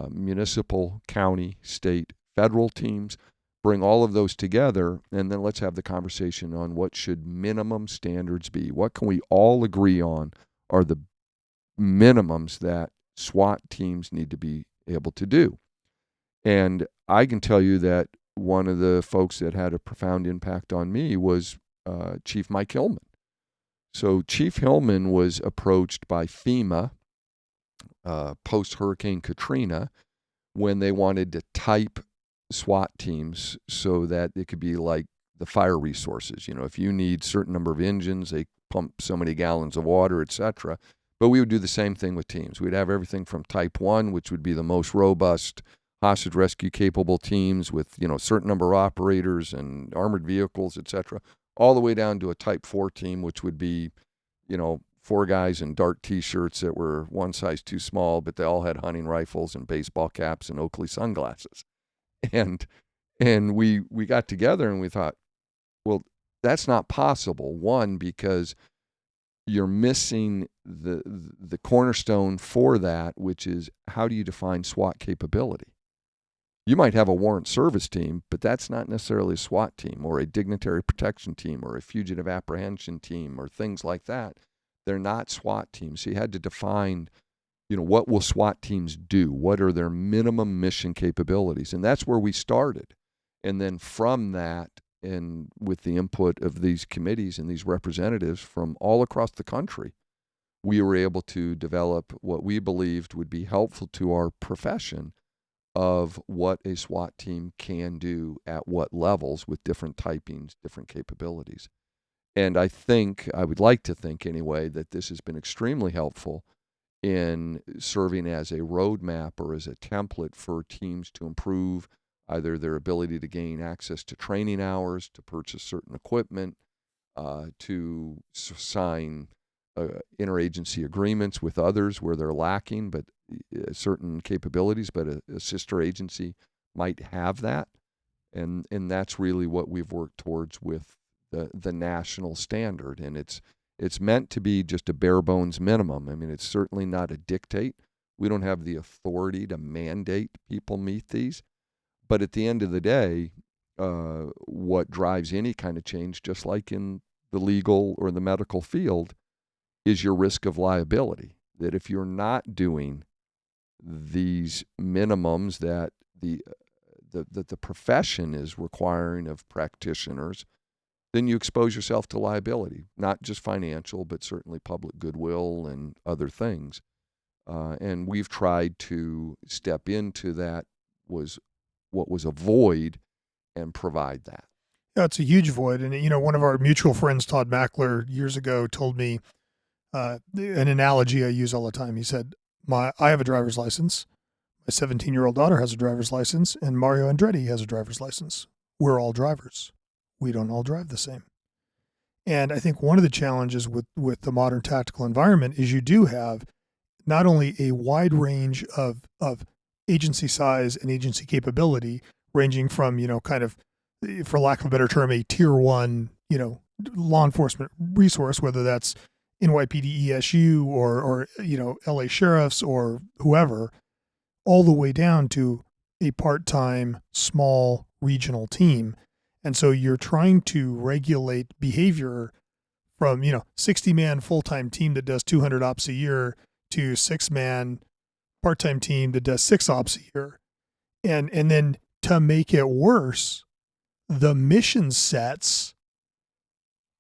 municipal, county, state, federal teams. Bring all of those together, and then let's have the conversation on what should minimum standards be. What can we all agree on are the minimums that SWAT teams need to be able to do. And I can tell you that one of the folks that had a profound impact on me was Chief Mike Hillman. So Chief Hillman was approached by FEMA post-Hurricane Katrina when they wanted to type SWAT teams so that it could be like the fire resources. If you need a certain number of engines, they pump so many gallons of water, et cetera. But we would do the same thing with teams. We'd have everything from Type 1, which would be the most robust hostage rescue capable teams with, a certain number of operators and armored vehicles, et cetera, all the way down to a Type 4 team, which would be, 4 guys in dark T-shirts that were one size too small, but they all had hunting rifles and baseball caps and Oakley sunglasses. And we got together and we thought, well, that's not possible. One, because you're missing the cornerstone for that, which is how do you define SWAT capability? You might have a warrant service team, but that's not necessarily a SWAT team or a dignitary protection team or a fugitive apprehension team or things like that. They're not SWAT teams. So you had to define, what will SWAT teams do? What are their minimum mission capabilities? And that's where we started. And then from that, and with the input of these committees and these representatives from all across the country, we were able to develop what we believed would be helpful to our profession of what a SWAT team can do at what levels with different typings, different capabilities. And I would like to think anyway, that this has been extremely helpful in serving as a roadmap or as a template for teams to improve either their ability to gain access to training hours, to purchase certain equipment, to sign interagency agreements with others where they're lacking but certain capabilities, but a sister agency might have that. And that's really what we've worked towards with the national standard. And it's meant to be just a bare bones minimum. I mean, it's certainly not a dictate. We don't have the authority to mandate people meet these. But at the end of the day, what drives any kind of change, just like in the legal or the medical field, is your risk of liability. That if you're not doing these minimums that the profession is requiring of practitioners, then you expose yourself to liability, not just financial, but certainly public goodwill and other things. And we've tried to step into that what was a void and provide that. Yeah, it's a huge void. And, one of our mutual friends, Todd Mackler, years ago told me an analogy I use all the time. He said, I have a driver's license. My 17-year-old daughter has a driver's license, and Mario Andretti has a driver's license. We're all drivers. We don't all drive the same. And I think one of the challenges with the modern tactical environment is you do have not only a wide range of agency size and agency capability, ranging from, kind of, for lack of a better term, a tier one, law enforcement resource, whether that's NYPD ESU or LA sheriffs or whoever, all the way down to a part-time small regional team. And so you're trying to regulate behavior from, 60-man full-time team that does 200 ops a year to 6-man part-time team that does 6 ops a year. And then to make it worse, the mission sets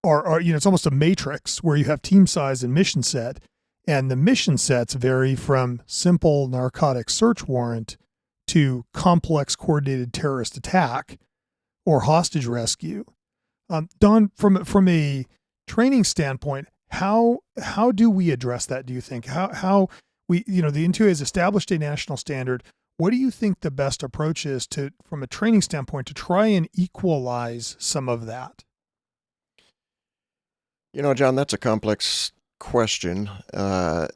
are it's almost a matrix where you have team size and mission set. And the mission sets vary from simple narcotic search warrant to complex coordinated terrorist attack or hostage rescue. Don, from a training standpoint, how do we address that? Do you think how we the NTOA has established a national standard? What do you think the best approach is from a training standpoint to try and equalize some of that? John, that's a complex question, and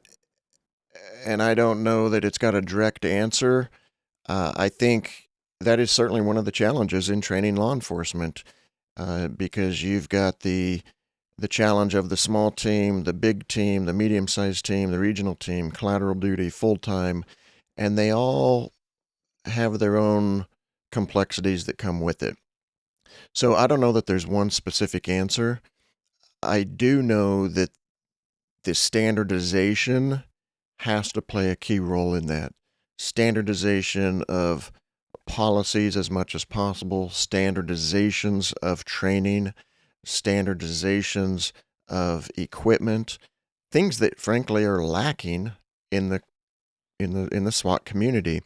I don't know that it's got a direct answer. I think that is certainly one of the challenges in training law enforcement, because you've got the challenge of the small team, the big team, the medium-sized team, the regional team, collateral duty, full-time, and they all have their own complexities that come with it. So I don't know that there's one specific answer. I do know that the standardization has to play a key role in that. Standardization of policies as much as possible, standardizations of training, standardizations of equipment, things that frankly are lacking in the SWAT community.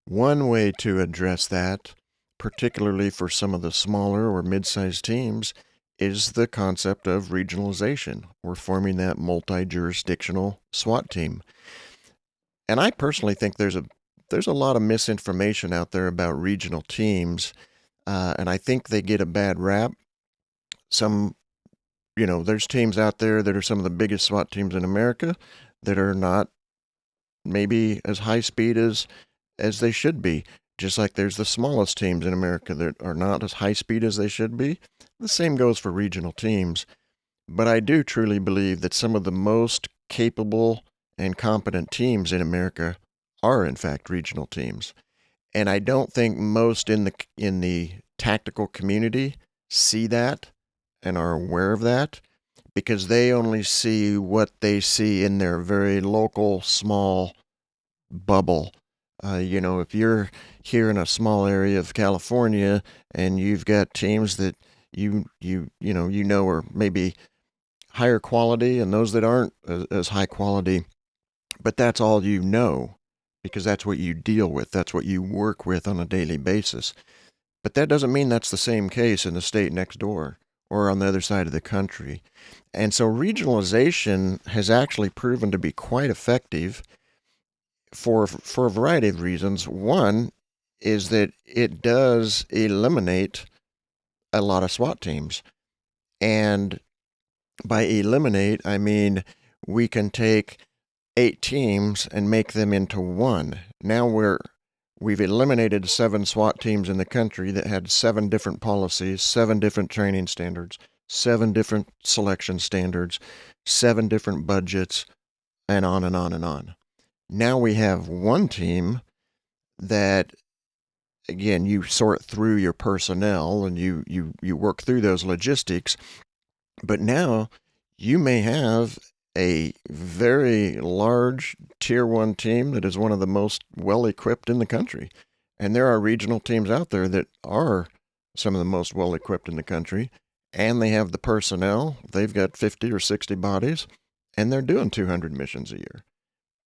One way to address that, particularly for some of the smaller or mid-sized teams, is the concept of regionalization, or forming that multi-jurisdictional SWAT team. And I personally think there's a lot of misinformation out there about regional teams, and I think they get a bad rap. There's teams out there that are some of the biggest SWAT teams in America that are not maybe as high speed as they should be. Just like there's the smallest teams in America that are not as high speed as they should be. The same goes for regional teams. But I do truly believe that some of the most capable and competent teams in America are in fact regional teams. And I don't think most in the tactical community see that and are aware of that, because they only see what they see in their very local, small bubble. If you're here in a small area of California and you've got teams that you are maybe higher quality and those that aren't as high quality, but that's all you know, because that's what you deal with, that's what you work with on a daily basis. But that doesn't mean that's the same case in the state next door or on the other side of the country. And so regionalization has actually proven to be quite effective for a variety of reasons. One is that it does eliminate a lot of SWAT teams. And by eliminate, I mean we can take 8 teams and make them into one. Now we've eliminated 7 SWAT teams in the country that had 7 different policies, 7 different training standards, 7 different selection standards, 7 different budgets, and on and on and on. Now we have one team that, again, you sort through your personnel and you work through those logistics, but now you may have a very large tier 1 team that is one of the most well-equipped in the country. And there are regional teams out there that are some of the most well-equipped in the country, and they have the personnel. They've got 50 or 60 bodies, and they're doing 200 missions a year.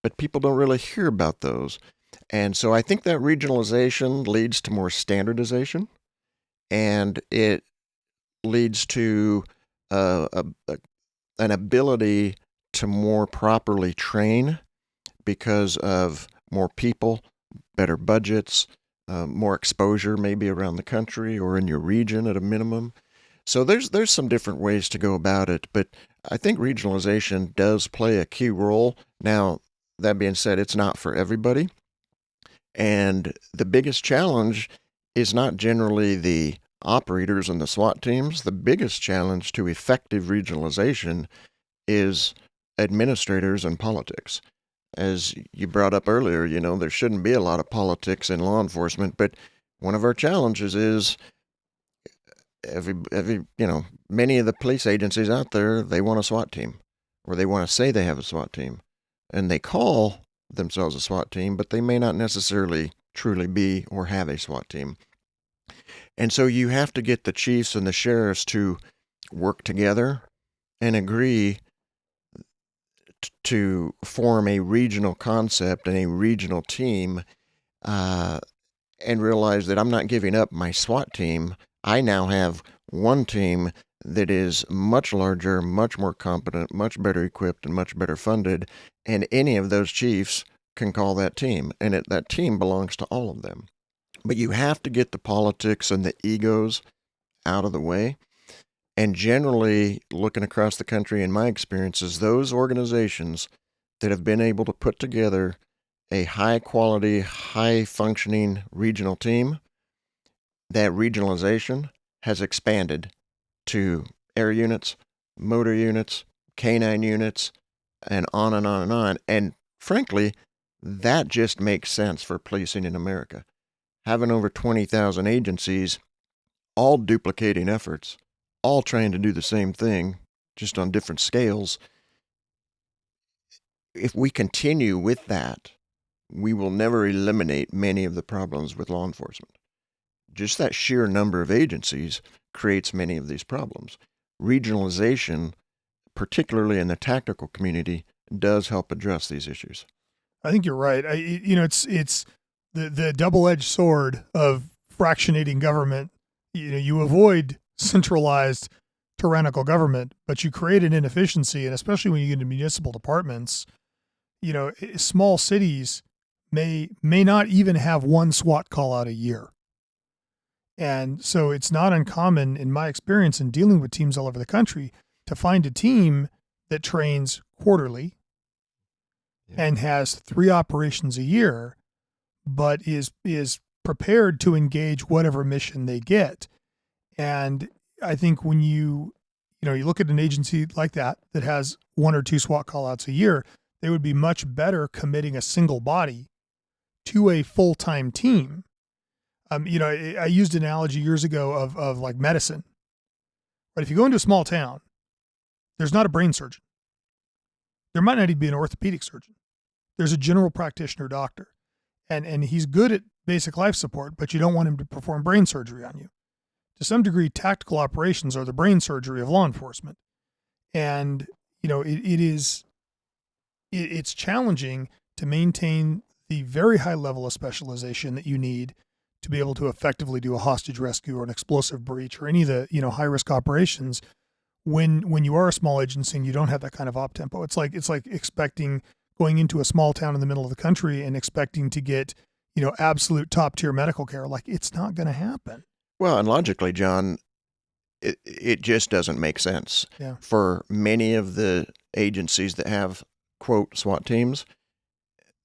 But people don't really hear about those. And so I think that regionalization leads to more standardization, and it leads to an ability to more properly train because of more people, better budgets, more exposure maybe around the country or in your region at a minimum. So there's some different ways to go about it, but I think regionalization does play a key role. Now, that being said, it's not for everybody. And the biggest challenge is not generally the operators and the SWAT teams. The biggest challenge to effective regionalization is administrators and politics. As you brought up earlier, there shouldn't be a lot of politics in law enforcement, but one of our challenges is many of the police agencies out there, they want a SWAT team, or they want to say they have a SWAT team, and they call themselves a SWAT team, but they may not necessarily truly be or have a SWAT team. And so you have to get the chiefs and the sheriffs to work together and agree to form a regional concept and a regional team, and realize that I'm not giving up my SWAT team. I now have one team that is much larger, much more competent, much better equipped, and much better funded, and any of those chiefs can call that team, and that team belongs to all of them. But you have to get the politics and the egos out of the way. And generally, looking across the country, in my experiences, those organizations that have been able to put together a high-quality, high-functioning regional team, that regionalization has expanded to air units, motor units, canine units, and on and on and on. And frankly, that just makes sense for policing in America. Having over 20,000 agencies, all duplicating efforts, all trying to do the same thing, just on different scales. If we continue with that, we will never eliminate many of the problems with law enforcement. Just that sheer number of agencies creates many of these problems. Regionalization, particularly in the tactical community, does help address these issues. I think you're right. It's the double-edged sword of fractionating government. You avoid centralized tyrannical government, but you create an inefficiency, and especially when you get into municipal departments, small cities may not even have one SWAT call out a year. And so it's not uncommon, in my experience in dealing with teams all over the country, to find a team that trains quarterly and has 3 operations a year, but is prepared to engage whatever mission they get. And I think when you look at an agency like that has 1 or 2 SWAT call-outs a year, they would be much better committing a single body to a full-time team. I used an analogy years ago of like medicine. But if you go into a small town, there's not a brain surgeon. There might not even be an orthopedic surgeon. There's a general practitioner doctor. And he's good at basic life support, but you don't want him to perform brain surgery on you. To some degree, tactical operations are the brain surgery of law enforcement. And, it's challenging to maintain the very high level of specialization that you need to be able to effectively do a hostage rescue or an explosive breach or any of the, high risk operations when you are a small agency and you don't have that kind of op tempo. It's like expecting going into a small town in the middle of the country and expecting to get, absolute top tier medical care. Like, it's not going to happen. Well, and logically, John, it just doesn't make sense. Yeah. For many of the agencies that have, quote, SWAT teams,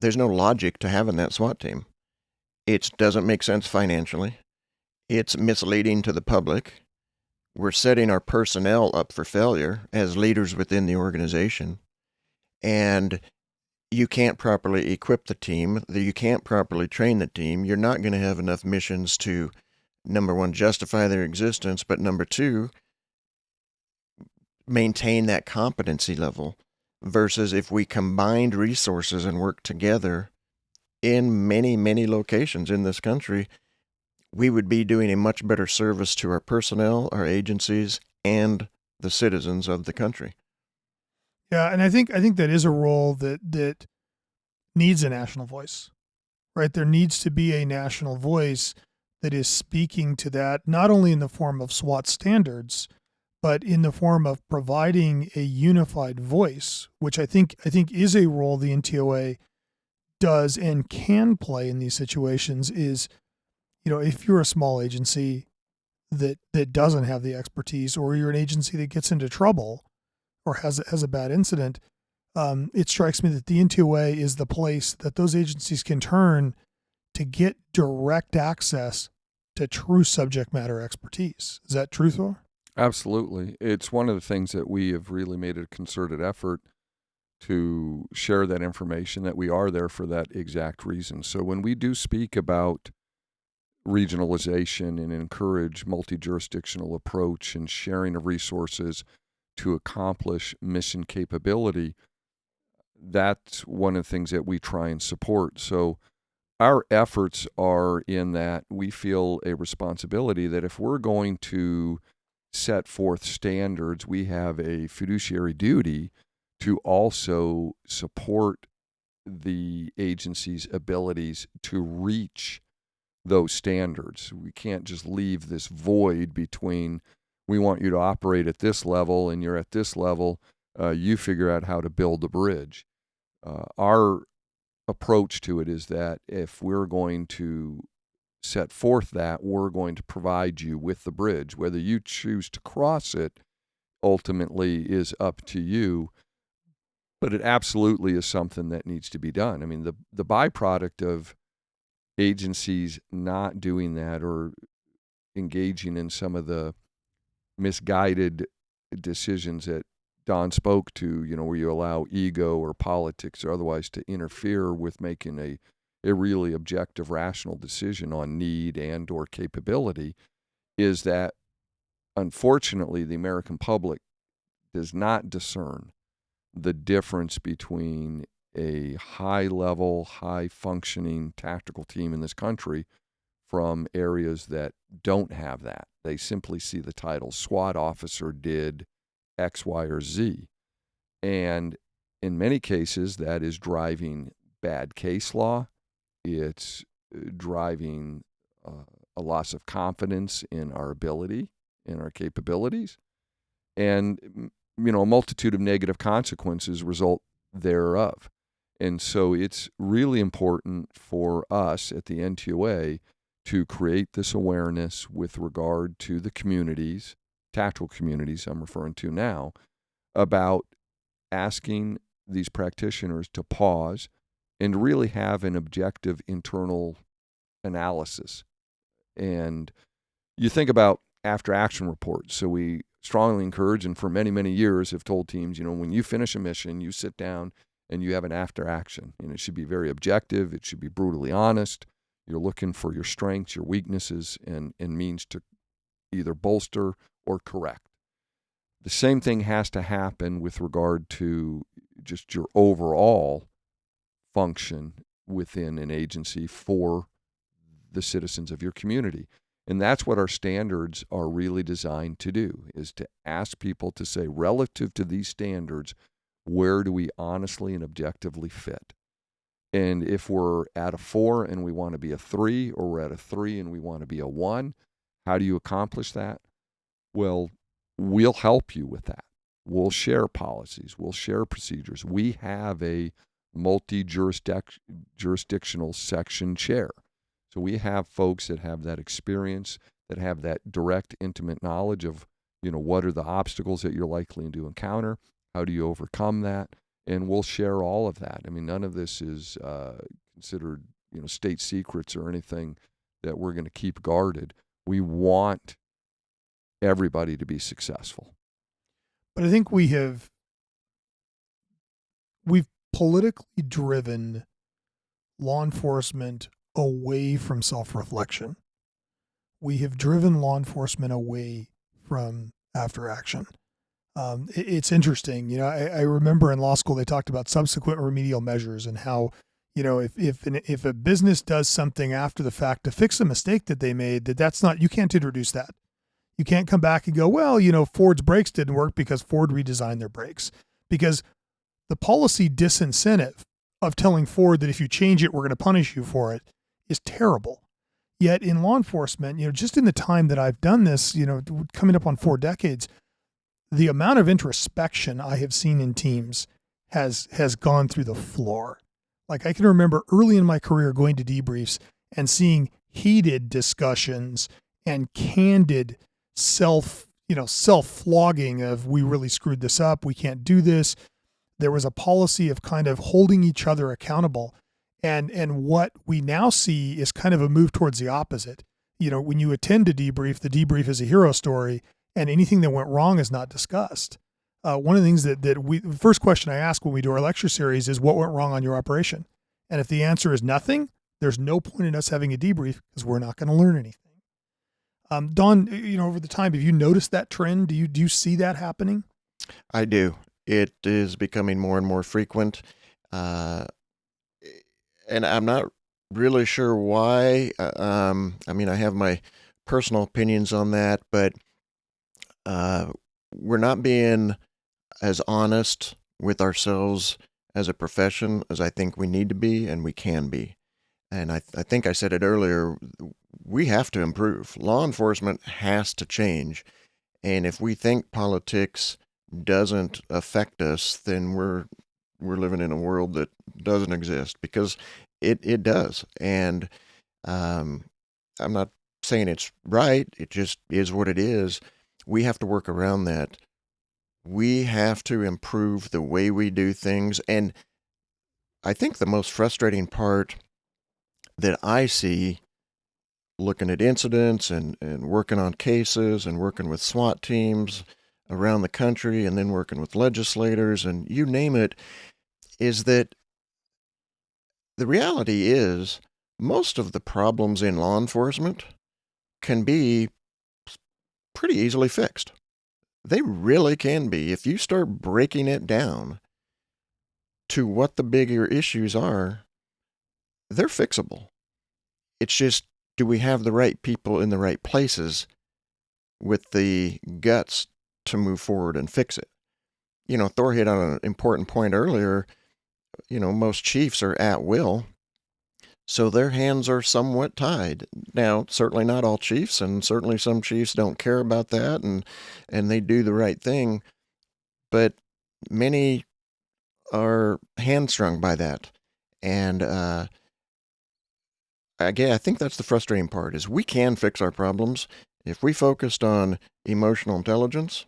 there's no logic to having that SWAT team. It doesn't make sense financially. It's misleading to the public. We're setting our personnel up for failure as leaders within the organization. And you can't properly equip the team. You can't properly train the team. You're not going to have enough missions to, number one, justify their existence, but number two, maintain that competency level. Versus if we combined resources and worked together in many, many locations in this country, we would be doing a much better service to our personnel, our agencies, and the citizens of the country. Yeah, and I think that is a role that needs a national voice, right? There needs to be a national voice that is speaking to that, not only in the form of SWAT standards, but in the form of providing a unified voice, which I think is a role the NTOA does and can play in these situations is, if you're a small agency that doesn't have the expertise, or you're an agency that gets into trouble or has a bad incident, it strikes me that the NTOA is the place that those agencies can turn to get direct access to true subject matter expertise. Is that true, Thor? Absolutely. It's one of the things that we have really made a concerted effort to share that information, that we are there for that exact reason. So when we do speak about regionalization and encourage multi-jurisdictional approach and sharing of resources to accomplish mission capability, that's one of the things that we try and support. So our efforts are in that we feel a responsibility that if we're going to set forth standards, we have a fiduciary duty to also support the agency's abilities to reach those standards. We can't just leave this void between, we want you to operate at this level and you're at this level, you figure out how to build the bridge. Our approach to it is that if we're going to set forth that, we're going to provide you with the bridge. Whether you choose to cross it ultimately is up to you, but it absolutely is something that needs to be done. I mean, the byproduct of agencies not doing that or engaging in some of the misguided decisions that Don spoke to, where you allow ego or politics or otherwise to interfere with making a really objective, rational decision on need and or capability, is that unfortunately the American public does not discern the difference between a high-level, high-functioning tactical team in this country from areas that don't have that. They simply see the title SWAT officer did X, Y, or Z. And in many cases, that is driving bad case law. It's driving a loss of confidence in our ability, in our capabilities. And, a multitude of negative consequences result thereof. And so it's really important for us at the NTOA to create this awareness with regard to the communities, tactical communities I'm referring to now, about asking these practitioners to pause and really have an objective internal analysis. And you think about after action reports. So we strongly encourage, and for many, many years have told teams, when you finish a mission, you sit down and you have an after action. And it should be very objective. It should be brutally honest. You're looking for your strengths, your weaknesses, and means to either bolster or correct. The same thing has to happen with regard to just your overall function within an agency for the citizens of your community. And that's what our standards are really designed to do, is to ask people to say, relative to these standards, where do we honestly and objectively fit? And if we're at a 4 and we want to be a 3, or we're at a 3 and we want to be a 1, how do you accomplish that? Well, we'll help you with that. We'll share policies. We'll share procedures. We have a multi-jurisdictional section chair. So we have folks that have that experience, that have that direct, intimate knowledge of, what are the obstacles that you're likely to encounter? How do you overcome that? And we'll share all of that. I mean, none of this is considered, state secrets or anything that we're going to keep guarded. We want everybody to be successful. But I think we've politically driven law enforcement away from self-reflection. We have driven law enforcement away from after action. It's interesting. I remember in law school, they talked about subsequent remedial measures and how, if a business does something after the fact to fix a mistake that they made, you can't introduce that. You can't come back and go, well, Ford's brakes didn't work because Ford redesigned their brakes. Because the policy disincentive of telling Ford that if you change it, we're going to punish you for it is terrible. Yet in law enforcement, just in the time that I've done this, coming up on 4 decades, the amount of introspection I have seen in teams has gone through the floor. Like I can remember early in my career going to debriefs and seeing heated discussions and candid self-flogging of, we really screwed this up, we can't do this. There was a policy of kind of holding each other accountable. And what we now see is kind of a move towards the opposite. When you attend a debrief, the debrief is a hero story, and anything that went wrong is not discussed. One of the things the first question I ask when we do our lecture series is, what went wrong on your operation? And if the answer is nothing, there's no point in us having a debrief because we're not going to learn anything. Don, over the time, have you noticed that trend? Do you see that happening? I do. It is becoming more and more frequent. And I'm not really sure why. I have my personal opinions on that, but we're not being as honest with ourselves as a profession as I think we need to be and we can be. And I think I said it earlier, we have to improve. Law enforcement has to change. And if we think politics doesn't affect us, then we're living in a world that doesn't exist, because it does. And I'm not saying it's right. It just is what it is. We have to work around that. We have to improve the way we do things. And I think the most frustrating part that I see looking at incidents and working on cases and working with SWAT teams around the country and then working with legislators and you name it, is that the reality is most of the problems in law enforcement can be pretty easily fixed. They really can be. If you start breaking it down to what the bigger issues are, they're fixable. It's just, do we have the right people in the right places with the guts to move forward and fix it? Thor hit on an important point earlier. Most chiefs are at will, so their hands are somewhat tied. Now, certainly not all chiefs, and certainly some chiefs don't care about that, and they do the right thing, but many are hamstrung by that. And again, I think that's the frustrating part, is we can fix our problems if we focused on emotional intelligence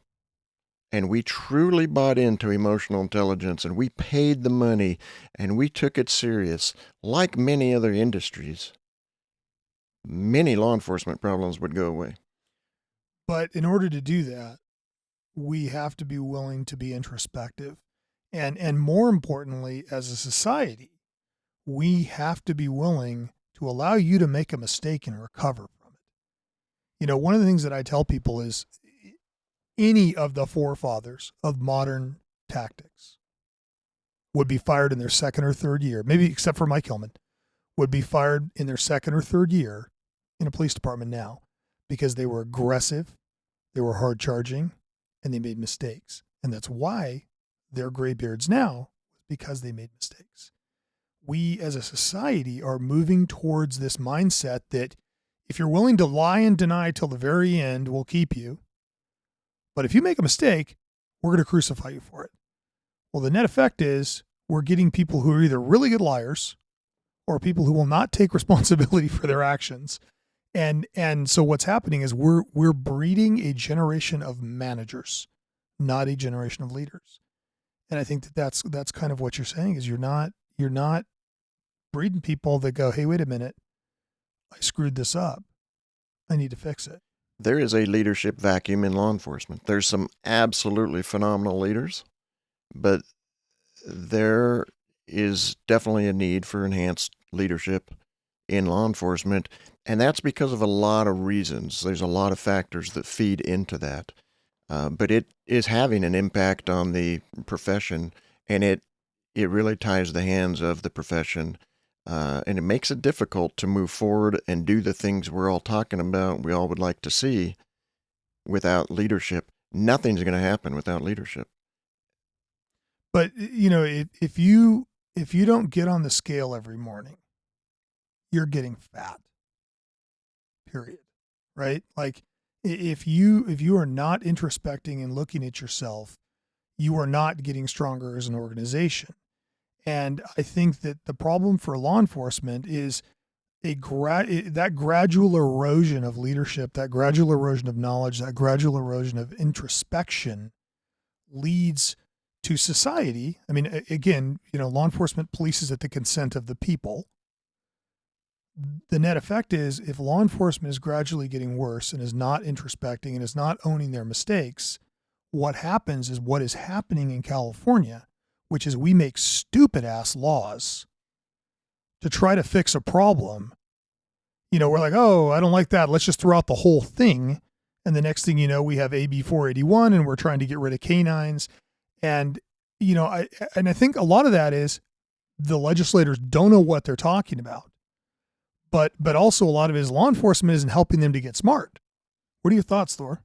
and we truly bought into emotional intelligence and we paid the money and we took it serious, like many other industries. Many law enforcement problems would go away. But in order to do that, we have to be willing to be introspective. And more importantly, as a society, we have to be willing to allow you to make a mistake and recover from it. One of the things that I tell people is any of the forefathers of modern tactics would be fired in their second or third year, maybe except for Mike Hillman, would be fired in their second or third year in a police department now because they were aggressive, they were hard charging, and they made mistakes. And that's why they're graybeards now, because they made mistakes. We as a society are moving towards this mindset that if you're willing to lie and deny till the very end, we'll keep you. But if you make a mistake, we're going to crucify you for it. Well, the net effect is we're getting people who are either really good liars or people who will not take responsibility for their actions. And so what's happening is we're breeding a generation of managers, not a generation of leaders. And I think that's kind of what you're saying, is you're not breeding people that go, hey, wait a minute, I screwed this up, I need to fix it. There is a leadership vacuum in law enforcement. There's some absolutely phenomenal leaders, but there is definitely a need for enhanced leadership in law enforcement, and that's because of a lot of reasons. There's a lot of factors that feed into that, but it is having an impact on the profession, and it really ties the hands of the profession, and it makes it difficult to move forward and do the things we're all talking about, we all would like to see, without leadership. Nothing's going to happen without leadership. But, if you don't get on the scale every morning, you're getting fat, period. Right? Like if you are not introspecting and looking at yourself, you are not getting stronger as an organization. And I think that the problem for law enforcement is that gradual erosion of leadership, that gradual erosion of knowledge, that gradual erosion of introspection leads to society. I mean, again, law enforcement polices at the consent of the people. The net effect is if law enforcement is gradually getting worse and is not introspecting and is not owning their mistakes, what happens is what is happening in California, which is we make stupid ass laws to try to fix a problem. We're like, oh, I don't like that. Let's just throw out the whole thing. And the next thing you know, we have AB 481 and we're trying to get rid of canines. And, I think a lot of that is the legislators don't know what they're talking about. But also a lot of it is law enforcement isn't helping them to get smart. What are your thoughts, Thor?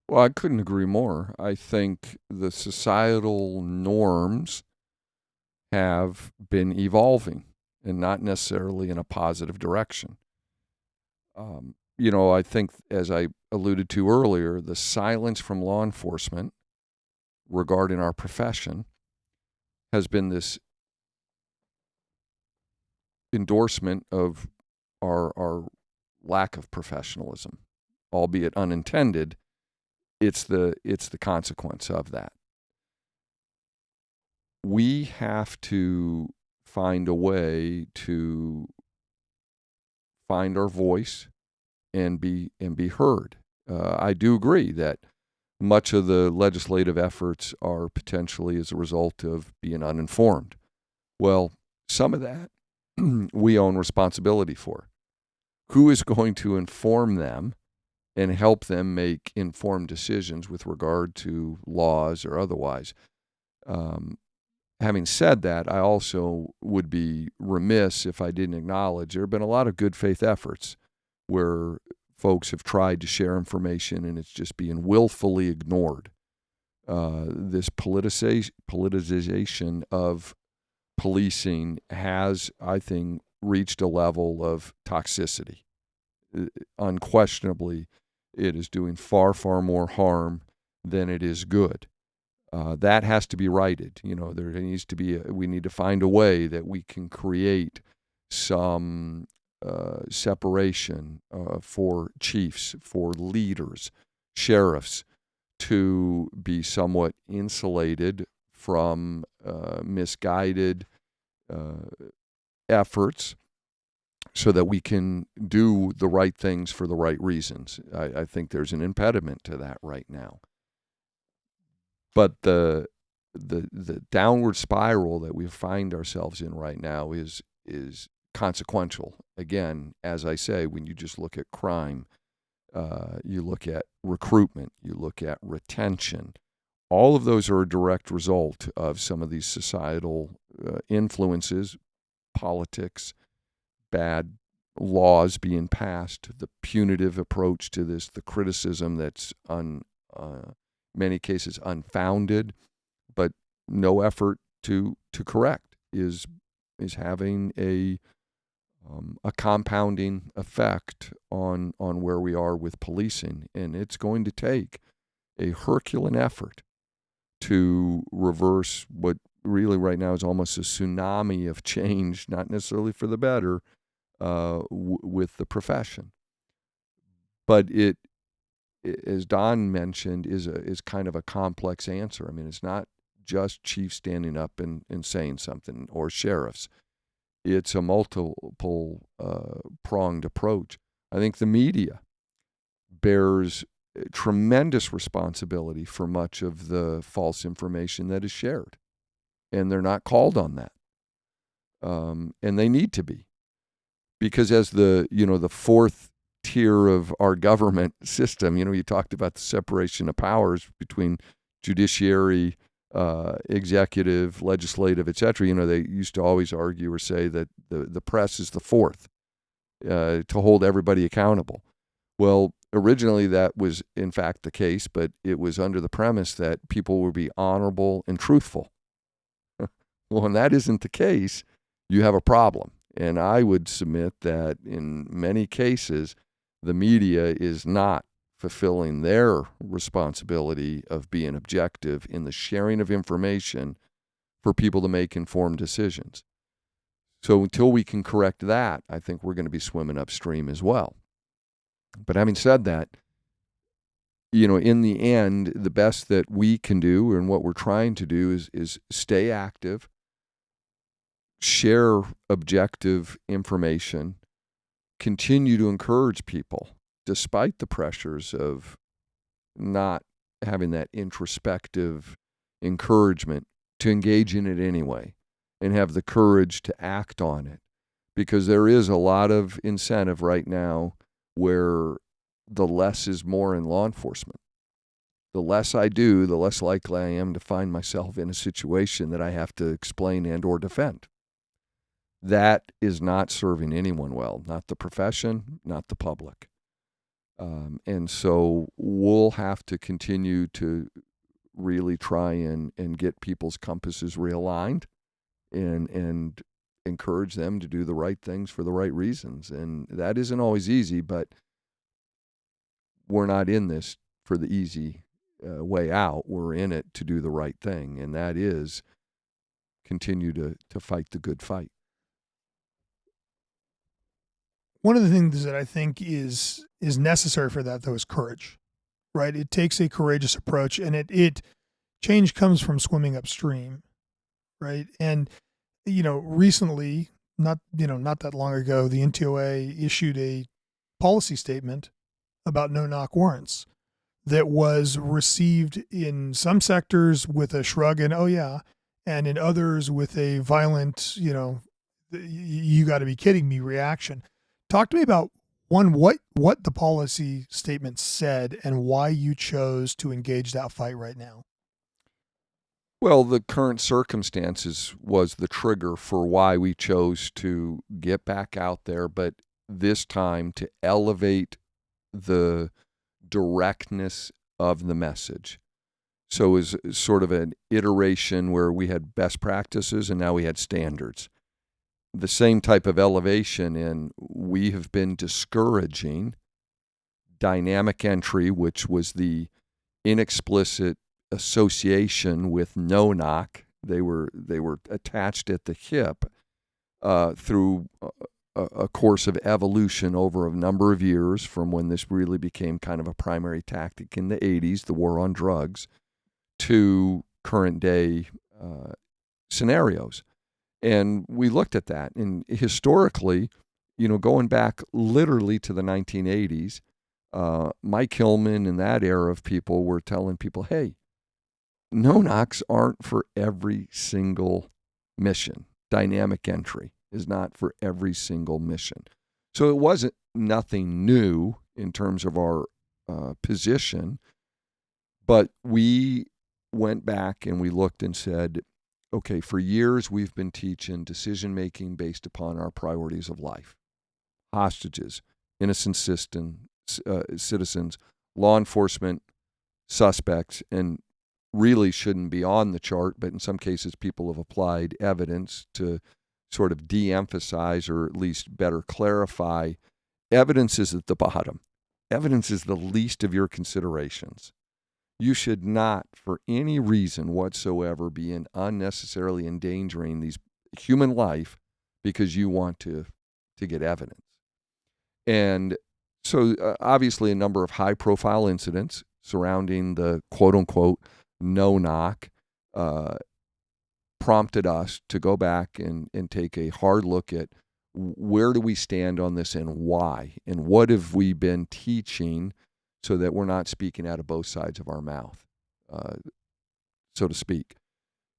Well, I couldn't agree more. I think the societal norms have been evolving and not necessarily in a positive direction. I think, as I alluded to earlier, the silence from law enforcement regarding our profession has been this endorsement of our lack of professionalism, albeit unintended. It's the consequence of that. We have to find a way to find our voice and be heard. I do agree that much of the legislative efforts are potentially as a result of being uninformed. Well, some of that we own responsibility for. Who is going to inform them and help them make informed decisions with regard to laws or otherwise? Having said that, I also would be remiss if I didn't acknowledge there have been a lot of good faith efforts where folks have tried to share information and it's just being willfully ignored. This politicization of policing has, I think, reached a level of toxicity. Unquestionably, it is doing far, far more harm than it is good. That has to be righted. There needs to be we need to find a way that we can create some separation for chiefs, for leaders, sheriffs, to be somewhat insulated from misguided efforts so that we can do the right things for the right reasons. I think there's an impediment to that right now. But the downward spiral that we find ourselves in right now is consequential. Again, as I say, when you just look at crime, you look at recruitment, you look at retention, all of those are a direct result of some of these societal influences, politics, bad laws being passed, the punitive approach to this, the criticism that's many cases unfounded, but no effort to correct is having a compounding effect on where we are with policing, and it's going to take a Herculean effort to reverse what really right now is almost a tsunami of change, not necessarily for the better, with the profession. But it, as Don mentioned, is kind of a complex answer. I mean, it's not just chiefs standing up and saying something or sheriffs. It's a multiple pronged approach. I think the media bears tremendous responsibility for much of the false information that is shared, and they're not called on that, and they need to be, because as the fourth tier of our government system, you talked about the separation of powers between judiciary, executive, legislative, et cetera. They used to always argue or say that the press is the fourth to hold everybody accountable. Well, originally that was in fact the case, but it was under the premise that people would be honorable and truthful. Well, when that isn't the case, you have a problem. And I would submit that in many cases, the media is not fulfilling their responsibility of being objective in the sharing of information for people to make informed decisions. So until we can correct that, I think we're going to be swimming upstream as well. But having said that, in the end, the best that we can do and what we're trying to do is stay active, share objective information, continue to encourage people, despite the pressures of not having that introspective encouragement, to engage in it anyway and have the courage to act on it. Because there is a lot of incentive right now where the less is more in law enforcement. The less I do, the less likely I am to find myself in a situation that I have to explain and or defend. That is not serving anyone well, not the profession, not the public. And so we'll have to continue to really try and get people's compasses realigned and encourage them to do the right things for the right reasons. And that isn't always easy, but we're not in this for the easy way out. We're in it to do the right thing, and that is continue to fight the good fight. One of the things that I think is necessary for that, though, is courage, right? It takes a courageous approach, and it change comes from swimming upstream, right? And recently, not that long ago, the NTOA issued a policy statement about no-knock warrants that was received in some sectors with a shrug and, oh yeah, and in others with a violent, you got to be kidding me reaction. Talk to me about, one, what the policy statement said and why you chose to engage that fight right now. Well, the current circumstances was the trigger for why we chose to get back out there, but this time to elevate the directness of the message. So it was sort of an iteration where we had best practices and now we had standards. The same type of elevation, and we have been discouraging dynamic entry, which was the inexplicit association with no knock. They were attached at the hip through a course of evolution over a number of years, from when this really became kind of a primary tactic in the 80s, the war on drugs, to current day scenarios. And we looked at that, and historically, going back literally to the 1980s, Mike Hillman and that era of people were telling people, hey, no-knocks aren't for every single mission. Dynamic entry is not for every single mission. So it wasn't nothing new in terms of our position, but we went back and we looked and said, okay, for years we've been teaching decision-making based upon our priorities of life. Hostages, innocent citizens, law enforcement, suspects, and really shouldn't be on the chart, but in some cases people have applied evidence to sort of de-emphasize or at least better clarify. Evidence is at the bottom. Evidence is the least of your considerations. You should not, for any reason whatsoever, be unnecessarily endangering these human life because you want to get evidence. And so obviously a number of high-profile incidents surrounding the quote-unquote no-knock prompted us to go back and take a hard look at where do we stand on this and why, and what have we been teaching so that we're not speaking out of both sides of our mouth, so to speak.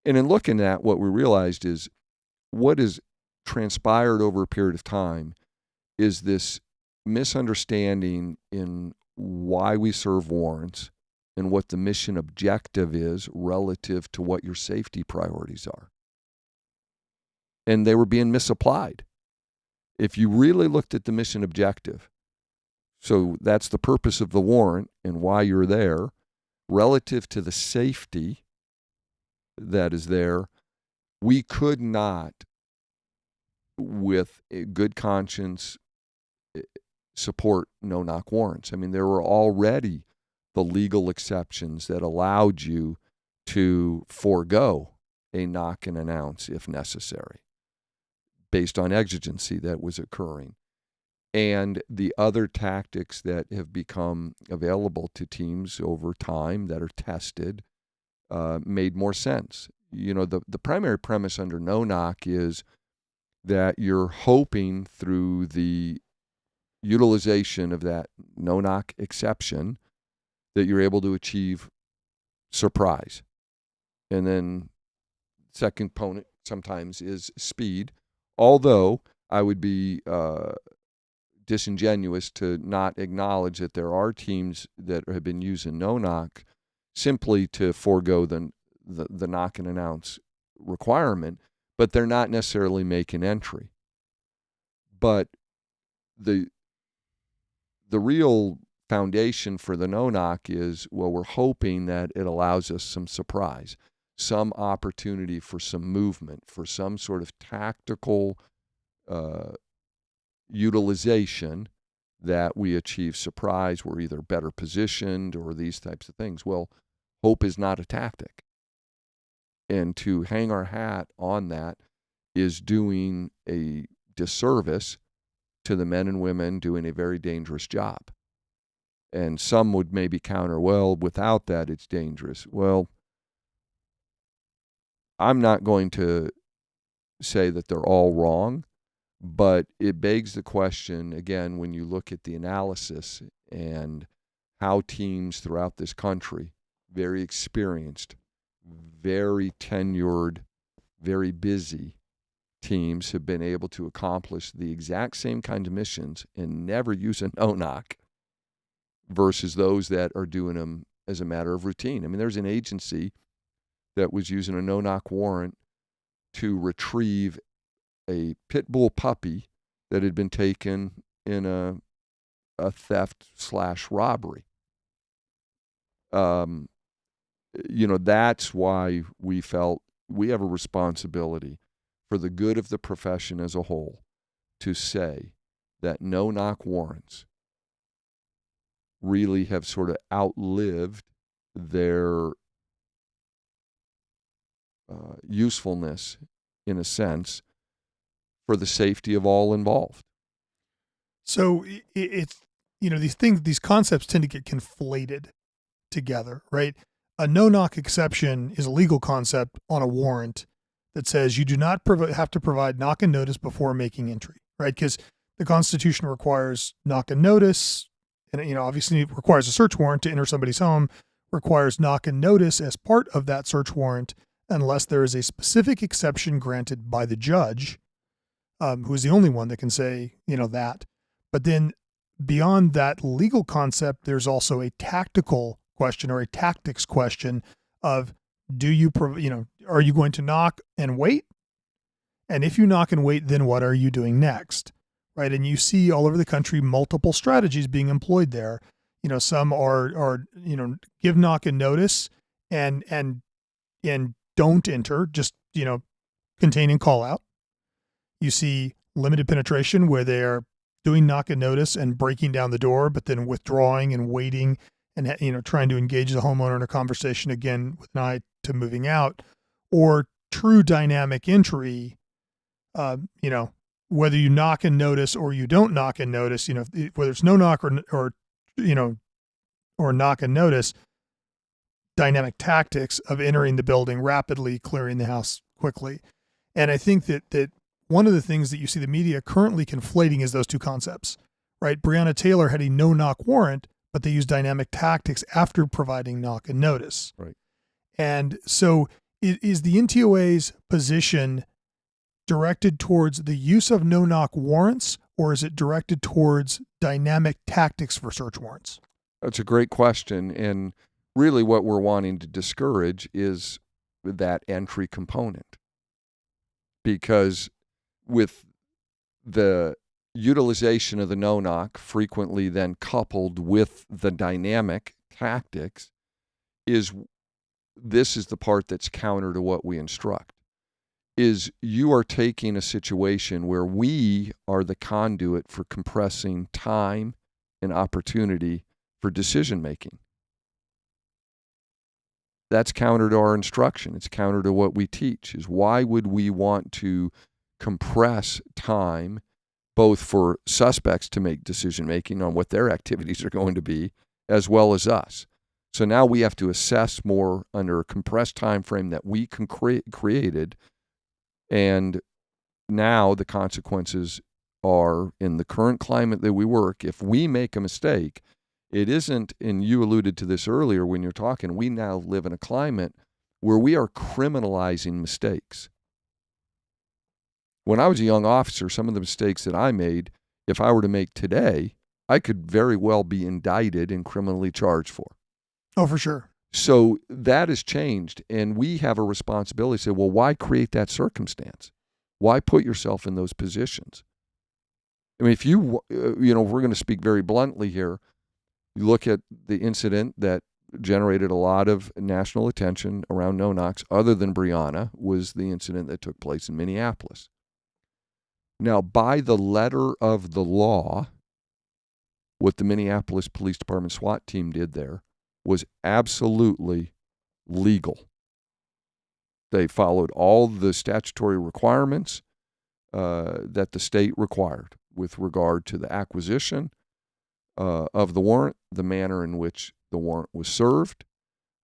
And in looking at what we realized is what has transpired over a period of time is this misunderstanding in why we serve warrants and what the mission objective is relative to what your safety priorities are. And they were being misapplied. If you really looked at the mission objective, so that's the purpose of the warrant and why you're there, relative to the safety that is there, we could not, with a good conscience, support no-knock warrants. I mean, there were already the legal exceptions that allowed you to forego a knock and announce if necessary, based on exigency that was occurring. And the other tactics that have become available to teams over time that are tested made more sense. You know, the primary premise under no knock is that you're hoping through the utilization of that no knock exception that you're able to achieve surprise. And then second component sometimes is speed, although I would be disingenuous to not acknowledge that there are teams that have been using no knock simply to forego the knock and announce requirement, but they're not necessarily making entry. But the real foundation for the no knock is, well, we're hoping that it allows us some surprise, some opportunity for some movement, for some sort of tactical utilization that we achieve surprise. We're either better positioned or these types of things. Well, hope is not a tactic. And to hang our hat on that is doing a disservice to the men and women doing a very dangerous job. And some would maybe counter, well, without that, it's dangerous. Well, I'm not going to say that they're all wrong, but it begs the question, again, when you look at the analysis and how teams throughout this country, very experienced, very tenured, very busy teams have been able to accomplish the exact same kind of missions and never use a no-knock versus those that are doing them as a matter of routine. I mean, there's an agency that was using a no-knock warrant to retrieve a pit bull puppy that had been taken in a theft/robbery. You know, that's why we felt we have a responsibility for the good of the profession as a whole to say that no-knock warrants really have sort of outlived their usefulness, in a sense, for the safety of all involved. So it's, you know, these concepts tend to get conflated together, right? A no-knock exception is a legal concept on a warrant that says you do not have to provide knock and notice before making entry, right? Because the Constitution requires knock and notice, and, you know, obviously it requires a search warrant to enter somebody's home, requires knock and notice as part of that search warrant, unless there is a specific exception granted by the judge, who is the only one that can say, you know, that. But then beyond that legal concept, there's also a tactical question or a tactics question of, are you going to knock and wait? And if you knock and wait, then what are you doing next? Right. And you see all over the country multiple strategies being employed there. You know, some are you know, give knock and notice and don't enter, just, you know, contain and call out. You see limited penetration where they're doing knock and notice and breaking down the door, but then withdrawing and waiting and, you know, trying to engage the homeowner in a conversation again with an eye to moving out, or true dynamic entry. You know, whether you knock and notice or you don't knock and notice, you know, whether it's no knock or you know, or knock and notice, dynamic tactics of entering the building rapidly, clearing the house quickly. And I think that one of the things that you see the media currently conflating is those two concepts, right? Breonna Taylor had a no-knock warrant, but they used dynamic tactics after providing knock and notice. Right. And so is the NTOA's position directed towards the use of no-knock warrants, or is it directed towards dynamic tactics for search warrants? That's a great question. And really what we're wanting to discourage is that entry component. Because with the utilization of the no-knock frequently then coupled with the dynamic tactics, this is the part that's counter to what we instruct, is you are taking a situation where we are the conduit for compressing time and opportunity for decision making. that's counter to our instruction. It's counter to what we teach. Is why would we want to compress time both for suspects to make decision making on what their activities are going to be, as well as us? So now we have to assess more under a compressed time frame that we created, and now the consequences are, in the current climate that we work, if we make a mistake, it isn't, and you alluded to this earlier when you're talking, we now live in a climate where we are criminalizing mistakes. When I was a young officer, some of the mistakes that I made, if I were to make today, I could very well be indicted and criminally charged for. Oh, for sure. So that has changed, and we have a responsibility to say, well, why create that circumstance? Why put yourself in those positions? I mean, if we're going to speak very bluntly here, you look at the incident that generated a lot of national attention around no-knocks, other than Breonna, was the incident that took place in Minneapolis. Now, by the letter of the law, what the Minneapolis Police Department SWAT team did there was absolutely legal. They followed all the statutory requirements that the state required with regard to the acquisition of the warrant, the manner in which the warrant was served,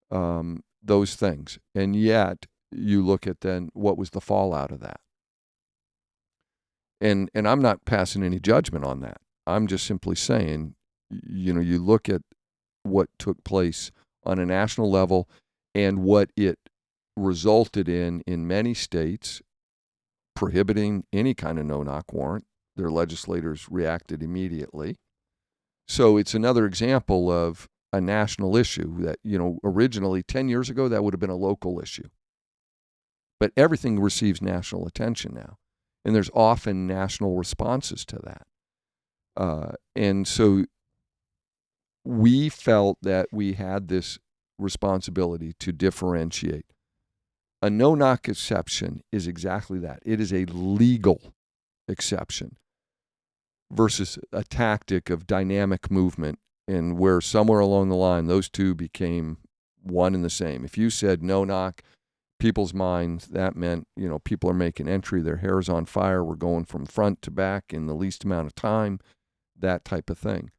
those things. And yet, you look at then what was the fallout of that. And I'm not passing any judgment on that. I'm just simply saying, you look at what took place on a national level and what it resulted in many states prohibiting any kind of no-knock warrant. Their legislators reacted immediately. So it's another example of a national issue that, originally 10 years ago, that would have been a local issue. But everything receives national attention now. And there's often national responses to that. And so we felt that we had this responsibility to differentiate. A no-knock exception is exactly that. It is a legal exception versus a tactic of dynamic movement, and where somewhere along the line those two became one and the same. If you said no-knock, people's minds, that meant, people are making entry, their hair is on fire, we're going from front to back in the least amount of time, that type of thing.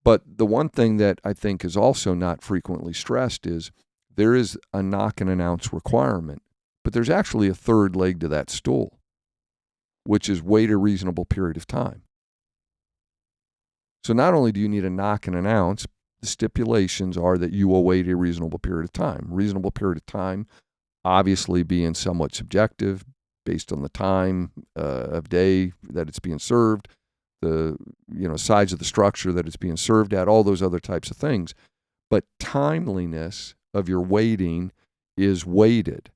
But the one thing that I think is also not frequently stressed is there is a knock and announce requirement, but there's actually a third leg to that stool, which is wait a reasonable period of time. So not only do you need a knock and announce, the stipulations are that you will wait a reasonable period of time. Reasonable period of time obviously being somewhat subjective based on the time of day that it's being served, the size of the structure that it's being served at, all those other types of things. But timeliness of your waiting is weighted.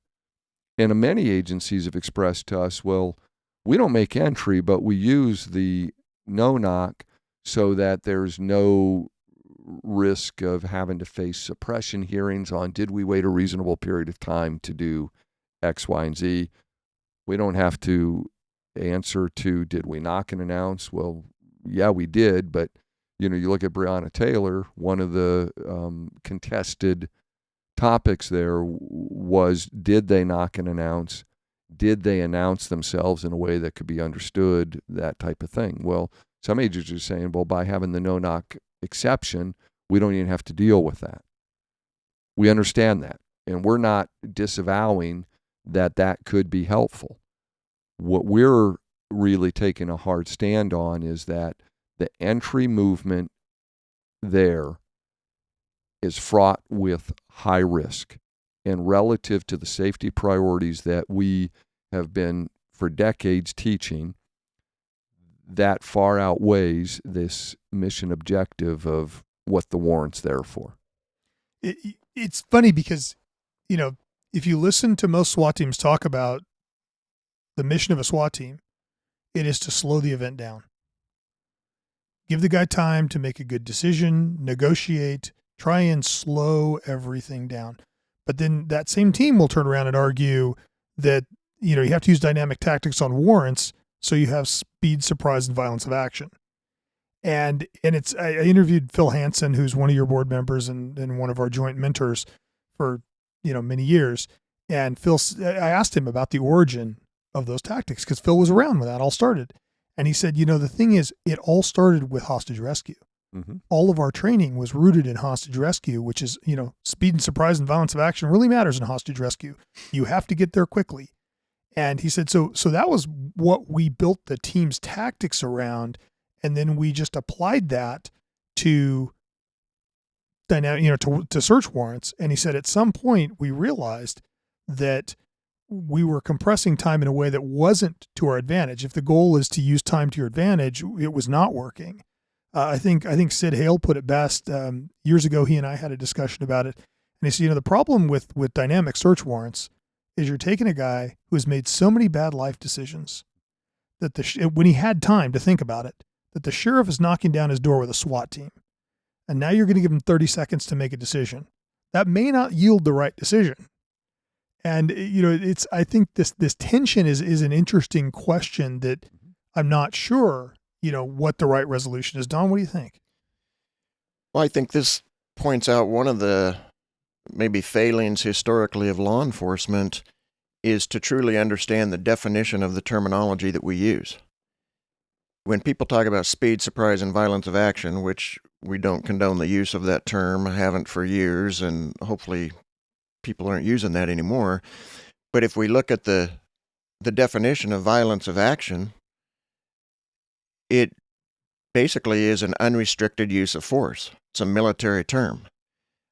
And many agencies have expressed to us, well, we don't make entry, but we use the no-knock so that there's no risk of having to face suppression hearings on did we wait a reasonable period of time to do X, Y, and Z. We don't have to answer to did we knock and announce? Well, yeah, we did, but you look at Breonna Taylor, one of the contested topics there was did they knock and announce? Did they announce themselves in a way that could be understood, that type of thing? Well, some agencies are saying, well, by having the no-knock exception, we don't even have to deal with that. We understand that, and we're not disavowing that could be helpful. What we're really taking a hard stand on is that the entry movement there is fraught with high risk, and relative to the safety priorities that we have been for decades teaching, that far outweighs this mission objective of what the warrant's there for. It's funny because, if you listen to most SWAT teams talk about the mission of a SWAT team, it is to slow the event down. Give the guy time to make a good decision, negotiate, try and slow everything down. But then that same team will turn around and argue that, you have to use dynamic tactics on warrants so you have speed, surprise, and violence of action. And I interviewed Phil Hansen, who's one of your board members and one of our joint mentors, for many years. And I asked him about the origin of those tactics because Phil was around when that all started. And he said, the thing is, it all started with hostage rescue. Mm-hmm. All of our training was rooted in hostage rescue, which is, speed and surprise and violence of action really matters in hostage rescue. You have to get there quickly. And he said, so that was what we built the team's tactics around. And then we just applied that to dynamic, to search warrants. And he said, at some point we realized that we were compressing time in a way that wasn't to our advantage. If the goal is to use time to your advantage, it was not working. I think Sid Hale put it best. Years ago, he and I had a discussion about it. And he said, the problem with dynamic search warrants is you're taking a guy who has made so many bad life decisions that when he had time to think about it, that the sheriff is knocking down his door with a SWAT team. And now you're going to give him 30 seconds to make a decision. That may not yield the right decision. And, I think this tension is an interesting question that I'm not sure, what the right resolution is. Don, what do you think? Well, I think this points out one of the maybe failings historically of law enforcement is to truly understand the definition of the terminology that we use. When people talk about speed, surprise, and violence of action, which we don't condone the use of that term, haven't for years, and hopefully people aren't using that anymore. But if we look at the definition of violence of action, it basically is an unrestricted use of force. It's a military term.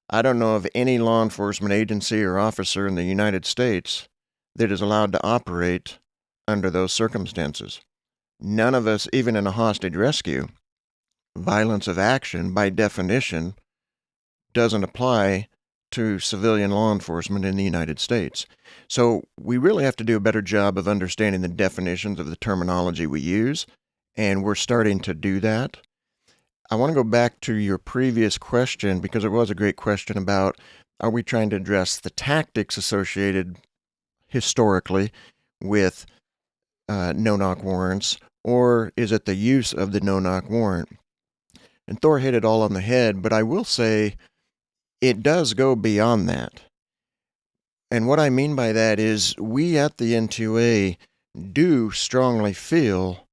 I don't know of any law enforcement agency or officer in the United States that is allowed to operate under those circumstances. None of us, even in a hostage rescue, violence of action, by definition, doesn't apply to civilian law enforcement in the United States. So we really have to do a better job of understanding the definitions of the terminology we use, and we're starting to do that. I want to go back to your previous question, because it was a great question about, are we trying to address the tactics associated historically with no-knock warrants, or is it the use of the no-knock warrant? And Thor hit it all on the head, but I will say it does go beyond that. And what I mean by that is we at the NTOA do strongly feel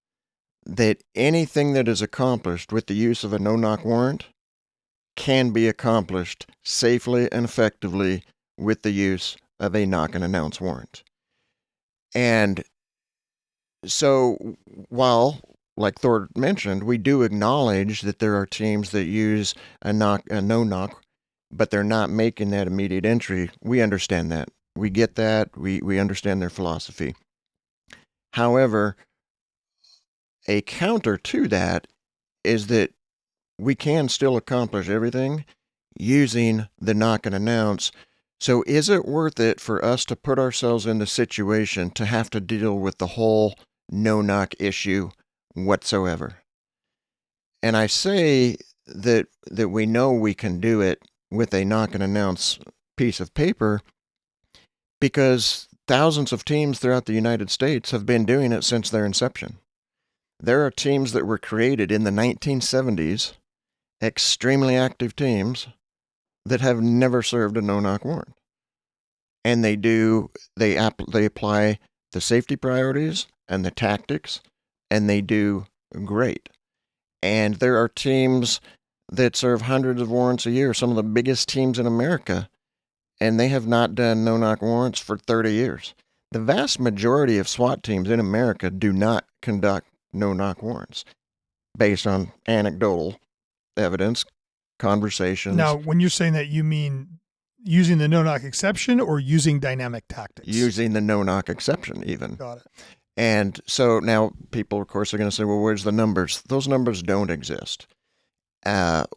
that anything that is accomplished with the use of a no-knock warrant can be accomplished safely and effectively with the use of a knock-and-announce warrant. And so while, like Thor mentioned, we do acknowledge that there are teams that use a no-knock, but they're not making that immediate entry. We understand that. We get that. We understand their philosophy. However, a counter to that is that we can still accomplish everything using the knock and announce. So is it worth it for us to put ourselves in the situation to have to deal with the whole no-knock issue whatsoever? And I say that we know we can do it with a knock and announce piece of paper because thousands of teams throughout the United States have been doing it since their inception. There are teams that were created in the 1970s, extremely active teams that have never served a no-knock warrant. And they apply the safety priorities and the tactics, and they do great. And there are teams that serve hundreds of warrants a year, some of the biggest teams in America, and they have not done no-knock warrants for 30 years. The vast majority of SWAT teams in America do not conduct no-knock warrants based on anecdotal evidence, conversations. Now, when you're saying that, you mean using the no-knock exception or using dynamic tactics? Using the no-knock exception, even. Got it. And so now people, of course, are going to say, well, where's the numbers? Those numbers don't exist.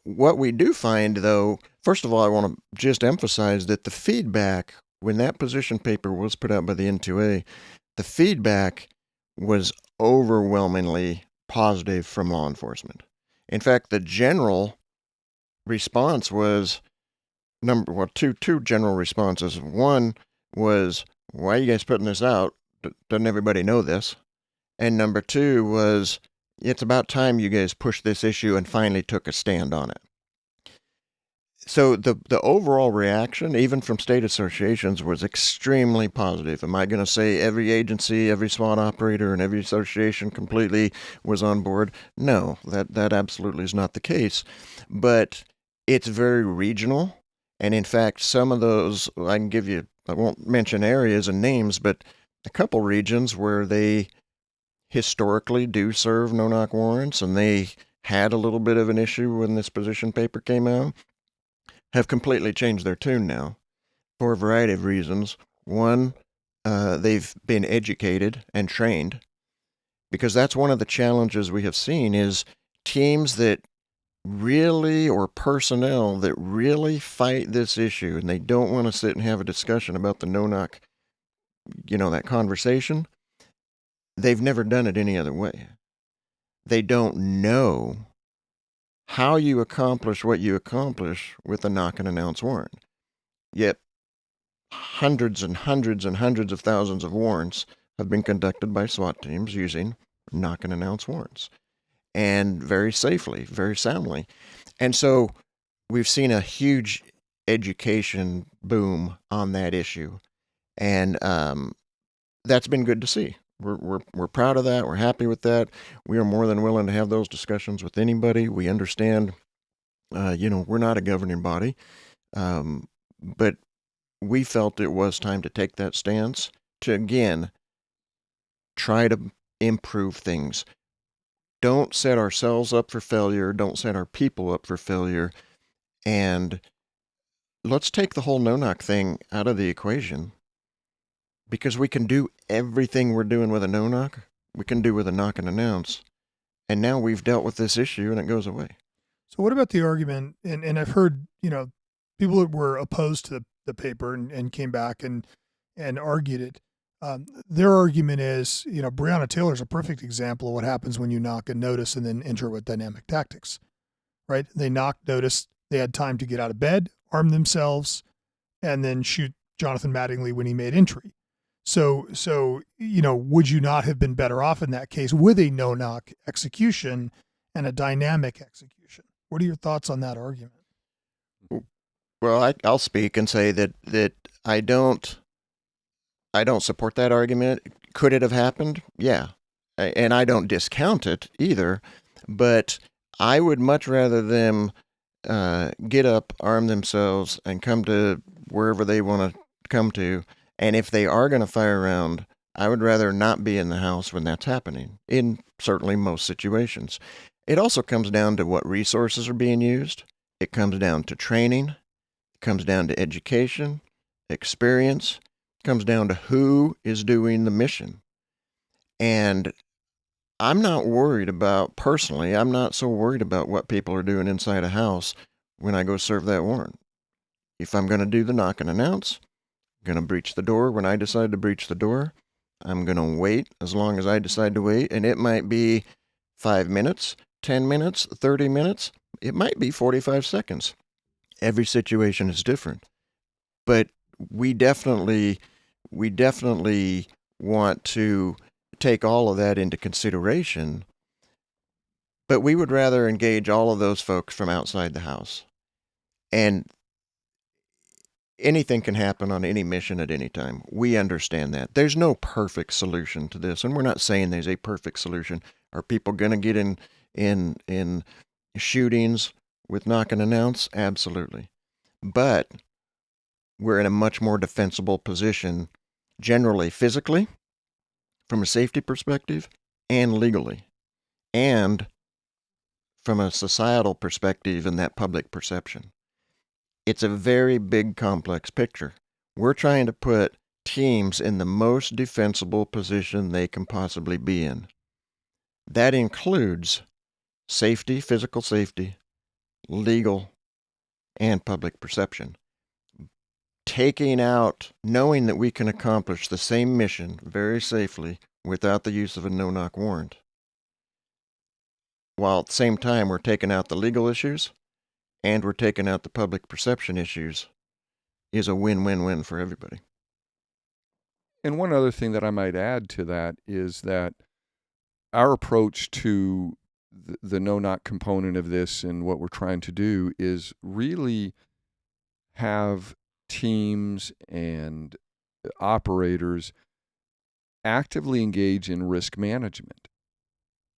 What we do find, though, first of all, I want to just emphasize that the feedback, when that position paper was put out by the NTOA, the feedback was overwhelmingly positive from law enforcement. In fact, the general response was two general responses. One was, why are you guys putting this out? Doesn't everybody know this? And number two was, it's about time you guys pushed this issue and finally took a stand on it. So the overall reaction, even from state associations, was extremely positive. Am I going to say every agency, every SWAT operator, and every association completely was on board? No, that absolutely is not the case. But it's very regional. And in fact, some of those, I won't mention areas and names, but a couple regions where they historically do serve no-knock warrants, and they had a little bit of an issue when this position paper came out, have completely changed their tune now for a variety of reasons. One, they've been educated and trained, because that's one of the challenges we have seen is teams that really, or personnel that really fight this issue and they don't want to sit and have a discussion about the no-knock, that conversation. They've never done it any other way. They don't know how you accomplish what you accomplish with a knock and announce warrant. Yet hundreds and hundreds and hundreds of thousands of warrants have been conducted by SWAT teams using knock and announce warrants, and very safely, very soundly. And so we've seen a huge education boom on that issue, and that's been good to see. We're proud of that. We're happy with that. We are more than willing to have those discussions with anybody. We understand, we're not a governing body, but we felt it was time to take that stance to, again, try to improve things. Don't set ourselves up for failure. Don't set our people up for failure. And let's take the whole no-knock thing out of the equation, because we can do everything we're doing with a no-knock, we can do with a knock and announce. And now we've dealt with this issue and it goes away. So what about the argument, and I've heard, people that were opposed to the paper and came back and argued it. Their argument is, Breonna Taylor's a perfect example of what happens when you knock and notice and then enter with dynamic tactics, right? They knocked, noticed, they had time to get out of bed, arm themselves, and then shoot Jonathan Mattingly when he made entry. So, would you not have been better off in that case with a no-knock execution and a dynamic execution? What are your thoughts on that argument? Well, I'll speak and say that I don't support that argument. Could it have happened? Yeah. And I don't discount it either, but I would much rather them get up, arm themselves, and come to wherever they want to come to. And if they are going to fire a round, I would rather not be in the house when that's happening, in certainly most situations. It also comes down to what resources are being used. It comes down to training. It comes down to education, experience. It comes down to who is doing the mission. And I'm not so worried about what people are doing inside a house when I go serve that warrant. If I'm going to do the knock and announce, I'm going to breach the door when I decide to breach the door. I'm going to wait as long as I decide to wait, and it might be 5 minutes, 10 minutes, 30 minutes. It might be 45 seconds. Every situation is different. But we definitely want to take all of that into consideration, but we would rather engage all of those folks from outside the house. And anything can happen on any mission at any time. We understand that. There's no perfect solution to this, and we're not saying there's a perfect solution. Are people going to get in shootings with knock and announce? Absolutely. But we're in a much more defensible position, generally physically, from a safety perspective, and legally, and from a societal perspective and that public perception. It's a very big, complex picture. We're trying to put teams in the most defensible position they can possibly be in. That includes safety, physical safety, legal, and public perception. Taking out, knowing that we can accomplish the same mission very safely without the use of a no-knock warrant, while at the same time we're taking out the legal issues and we're taking out the public perception issues, is a win-win-win for everybody. And one other thing that I might add to that is that our approach to the no-knock component of this and what we're trying to do is really have teams and operators actively engage in risk management.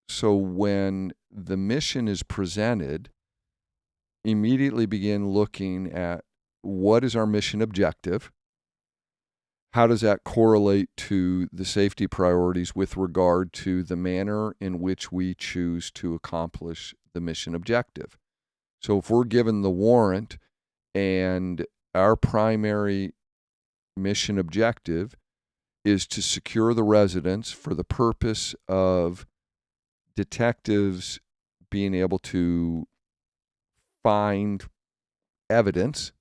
So when the mission is presented, immediately begin looking at what is our mission objective? How does that correlate to the safety priorities with regard to the manner in which we choose to accomplish the mission objective? So if we're given the warrant and our primary mission objective is to secure the residence for the purpose of detectives being able to find evidence,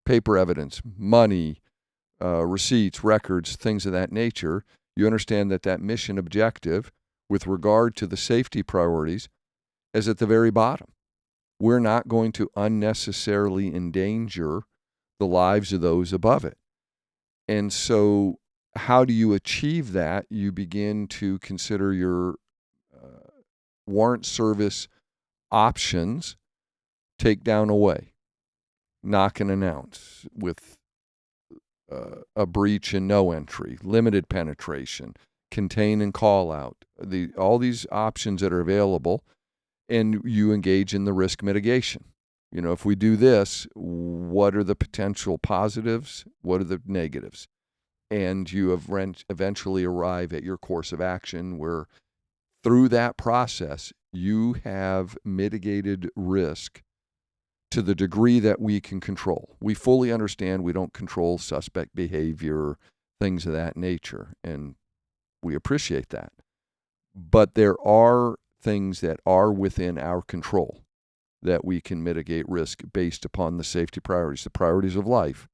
paper evidence, money, receipts, records, things of that nature, you understand that that mission objective with regard to the safety priorities is at the very bottom. We're not going to unnecessarily endanger the lives of those above it. And so how do you achieve that? You begin to consider your warrant service options, take down away, knock and announce with a breach and no entry, limited penetration, contain and call out, all these options that are available, and you engage in the risk mitigation. You know, if we do this, what are the potential positives? What are the negatives? And you eventually arrive at your course of action where through that process, you have mitigated risk to the degree that we can control. We fully understand we don't control suspect behavior, things of that nature, and we appreciate that. But there are things that are within our control that we can mitigate risk based upon the safety priorities, the priorities of life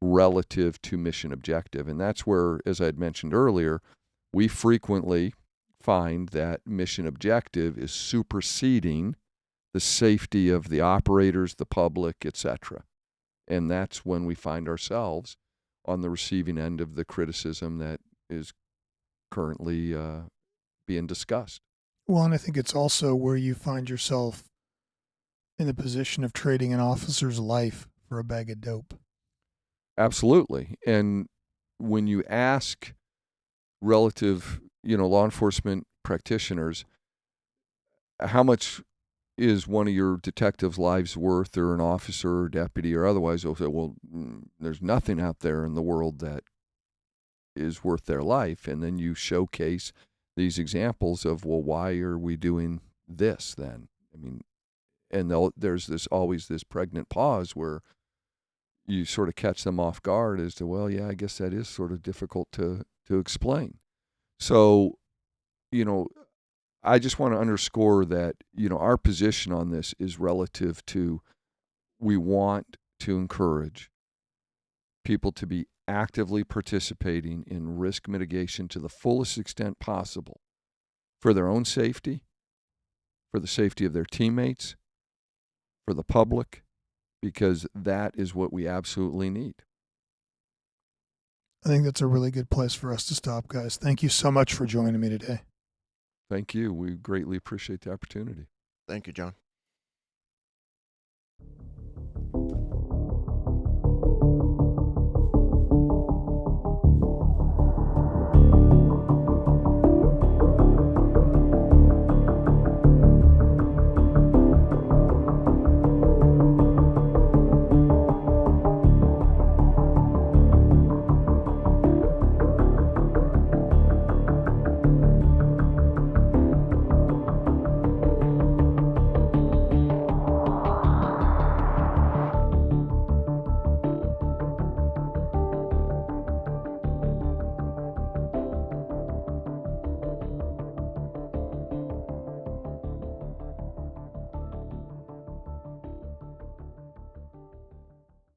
relative to mission objective. And that's where, as I had mentioned earlier, we frequently find that mission objective is superseding the safety of the operators, the public, etc. And that's when we find ourselves on the receiving end of the criticism that is currently being discussed. Well, and I think it's also where you find yourself in the position of trading an officer's life for a bag of dope. Absolutely. And when you ask relative, law enforcement practitioners, how much is one of your detectives' lives worth, or an officer or deputy or otherwise, they'll say, well, there's nothing out there in the world that is worth their life. And then you showcase these examples of, well, why are we doing this then? I mean, and there's always this pregnant pause where you sort of catch them off guard as to, well, yeah, I guess that is sort of difficult to explain. So, I just want to underscore that, our position on this is relative to, we want to encourage people to be actively participating in risk mitigation to the fullest extent possible for their own safety, for the safety of their teammates, for the public, because that is what we absolutely need. I think that's a really good place for us to stop, guys. Thank you so much for joining me today. Thank you. We greatly appreciate the opportunity. Thank you, John.